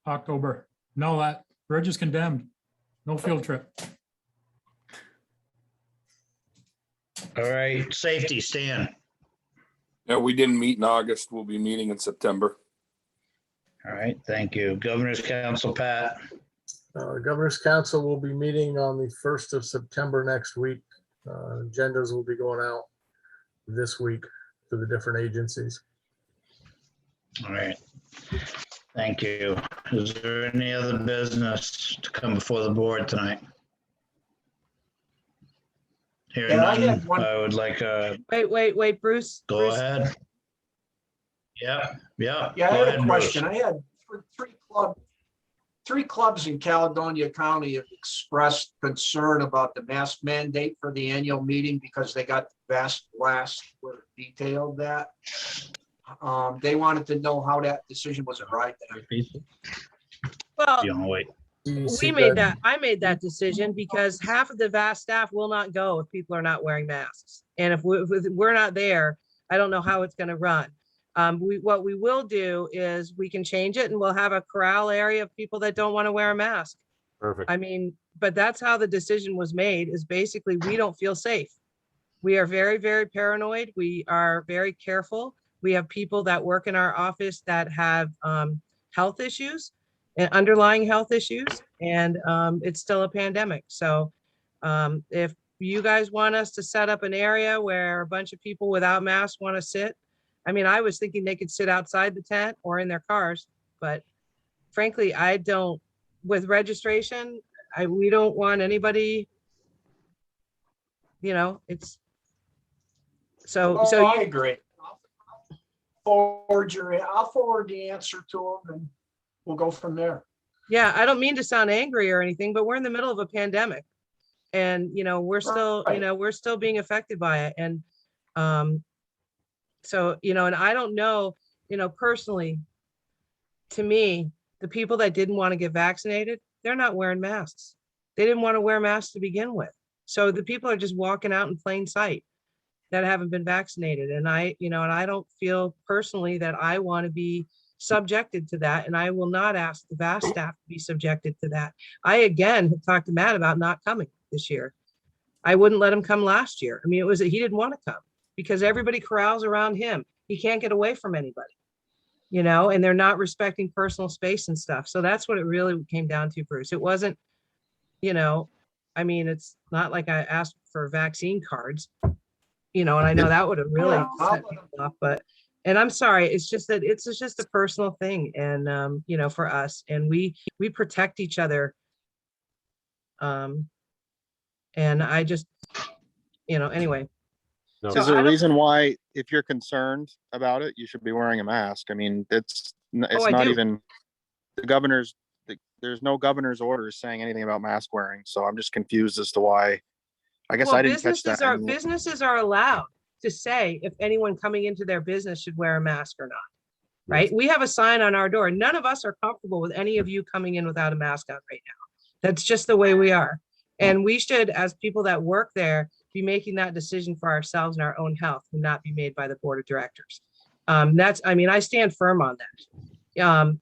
October. No, that bridge is condemned. No field trip. All right, safety, Stan. Yeah, we didn't meet in August. We'll be meeting in September. All right, thank you. Governor's Council, Pat. Governor's Council will be meeting on the 1st of September next week. Agendas will be going out this week to the different agencies. All right. Thank you. Is there any other business to come before the board tonight? Hearing Yeah, I had none, one- I would like, Wait, Bruce. go Bruce, ahead. Yeah. Yeah, I Go had ahead, a question. Bruce. I had three clubs in Caledonia County have expressed concern about the mask mandate for the annual meeting because they got the vast blast where it detailed that. They wanted to know how that decision was arrived at. well, You wanna wait? I made that decision because half of the vast staff will not go if people are not wearing masks. And if we're not there, I don't know how it's gonna run. What we will do is we can change it and we'll have a corral area of people that don't want to wear a mask. Perfect. I mean, but that's how the decision was made, is basically we don't feel safe. We are very, very paranoid. We are very careful. We have people that work in our office that have health issues and underlying health issues, and it's still a pandemic. So if you guys want us to set up an area where a bunch of people without masks want to sit, I mean, I was thinking they could sit outside the tent or in their cars, but frankly, I don't, with registration, we don't want anybody, it's, so I agree. I'll forward the answer to them and we'll go from there. yeah, I don't mean to sound angry or anything, but we're in the middle of a pandemic. And, we're still, we're still being affected by it. And so, and I don't know, personally, to me, the people that didn't want to get vaccinated, they're not wearing masks. They didn't want to wear masks to begin with. So the people are just walking out in plain sight that haven't been vaccinated. And I don't feel personally that I want to be subjected to that. And I will not ask the VAST staff to be subjected to that. I, again, have talked to Matt about not coming this year. I wouldn't let him come last year. I mean, he didn't want to come because everybody corrals around him. He can't get away from anybody, and they're not respecting personal space and stuff. So that's what it really came down to, Bruce. It wasn't, I mean, it's not like I asked for vaccine cards, and I know that would have really set people off, but, and I'm sorry, it's just that it's just a personal thing. And, for us, and we protect each other. And I just, anyway. No. Is there a reason why, if you're concerned about it, you should be wearing a mask? I mean, it's I not do. even there's no governor's orders saying anything about mask wearing. So I'm just confused as to why. I guess I didn't catch that. Businesses are allowed to say if anyone coming into their business should wear a mask or not, right? We have a sign on our door. None of us are comfortable with any of you coming in without a mask on right now. That's just the way we are. And we should, as people that work there, be making that decision for ourselves and our own health and not be made by the board of directors. I stand firm on that.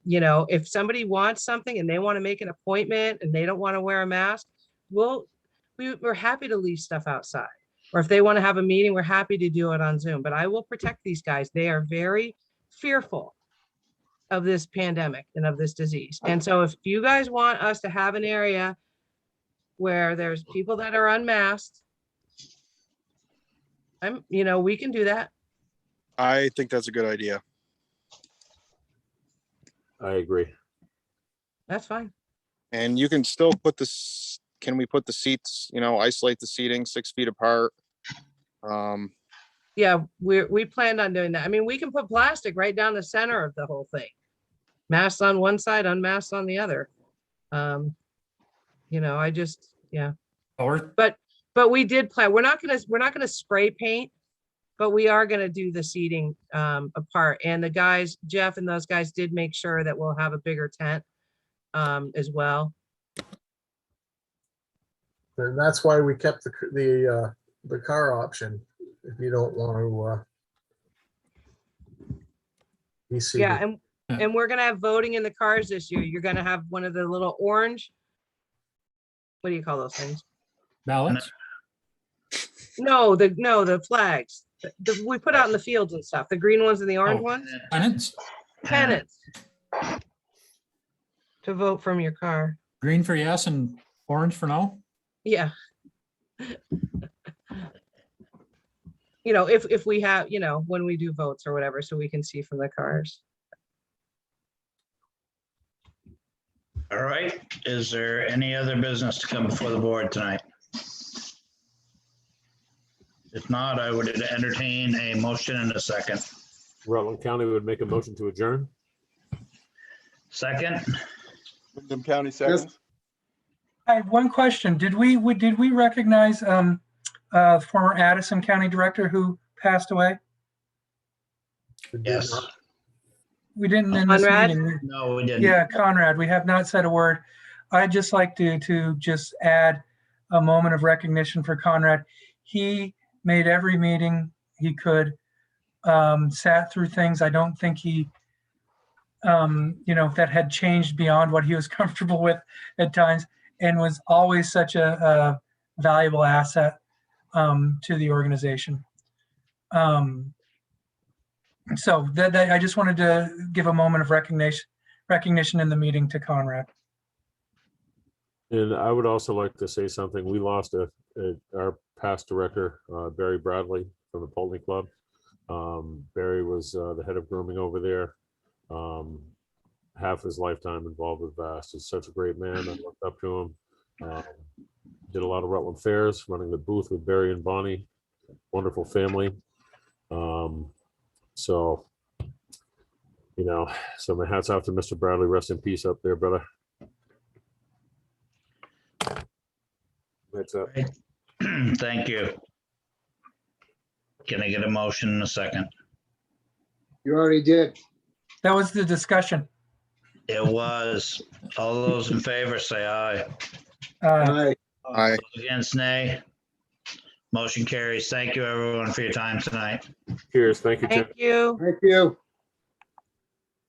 If somebody wants something and they want to make an appointment and they don't want to wear a mask, we're happy to leave stuff outside. Or if they want to have a meeting, we're happy to do it on Zoom. But I will protect these guys. They are very fearful of this pandemic and of this disease. And so if you guys want us to have an area where there's people that are unmasked, we can do that. I think that's a good idea. I agree. That's fine. And you can still put this, can we put the seats, isolate the seating 6 feet apart? Yeah, we planned on doing that. I mean, we can put plastic right down the center of the whole thing. Masks on one side, unmasked on the other. But we did plan. We're not gonna spray paint, but we are gonna do the seating apart. And the guys, Jeff and those guys, did make sure that we'll have a bigger tent as well. And that's why we kept the car option, if you don't want to be seated. Yeah, and we're gonna have voting in the cars this year. You're gonna have one of the little orange, what do you call those things? Ballots? No, the flags. We put out in the fields and stuff. The green ones and the orange ones. Pennants. To vote from your car. Green for yes and orange for no? Yeah. If we have, when we do votes or whatever, so we can see from the cars. All right, is there any other business to come before the board tonight? If not, I would entertain a motion in a second. Rutland County would make a motion to adjourn. Second, Wyndham County seconds. I have one question. Did we recognize former Addison County Director who passed away? yes. We didn't in this Conrad? meeting. No, we didn't. Yeah, Conrad, we have not said a word. I'd just like to just add a moment of recognition for Conrad. He made every meeting he could, sat through things. I don't think he, that had changed beyond what he was comfortable with at times, and was always such a valuable asset to the organization. So that I just wanted to give a moment of recognition in the meeting to Conrad. And I would also like to say something. We lost our past director, Barry Bradley from the Polteny Club. Barry was the head of grooming over there. Half his lifetime involved with VAST. He's such a great man. I looked up to him. Did a lot of Rutland fairs, running the booth with Barry and Bonnie. Wonderful family. So my hat's off to Mr. Bradley. Rest in peace up there, brother. That's it. Thank you. Can I get a motion in a second? You already did. That was the discussion. It was. All those in favor say aye. Aye. Aye. Against nay. Motion carries. Thank you, everyone, for your time tonight. Cheers. Thank you, Tim. Thank you. Thank you.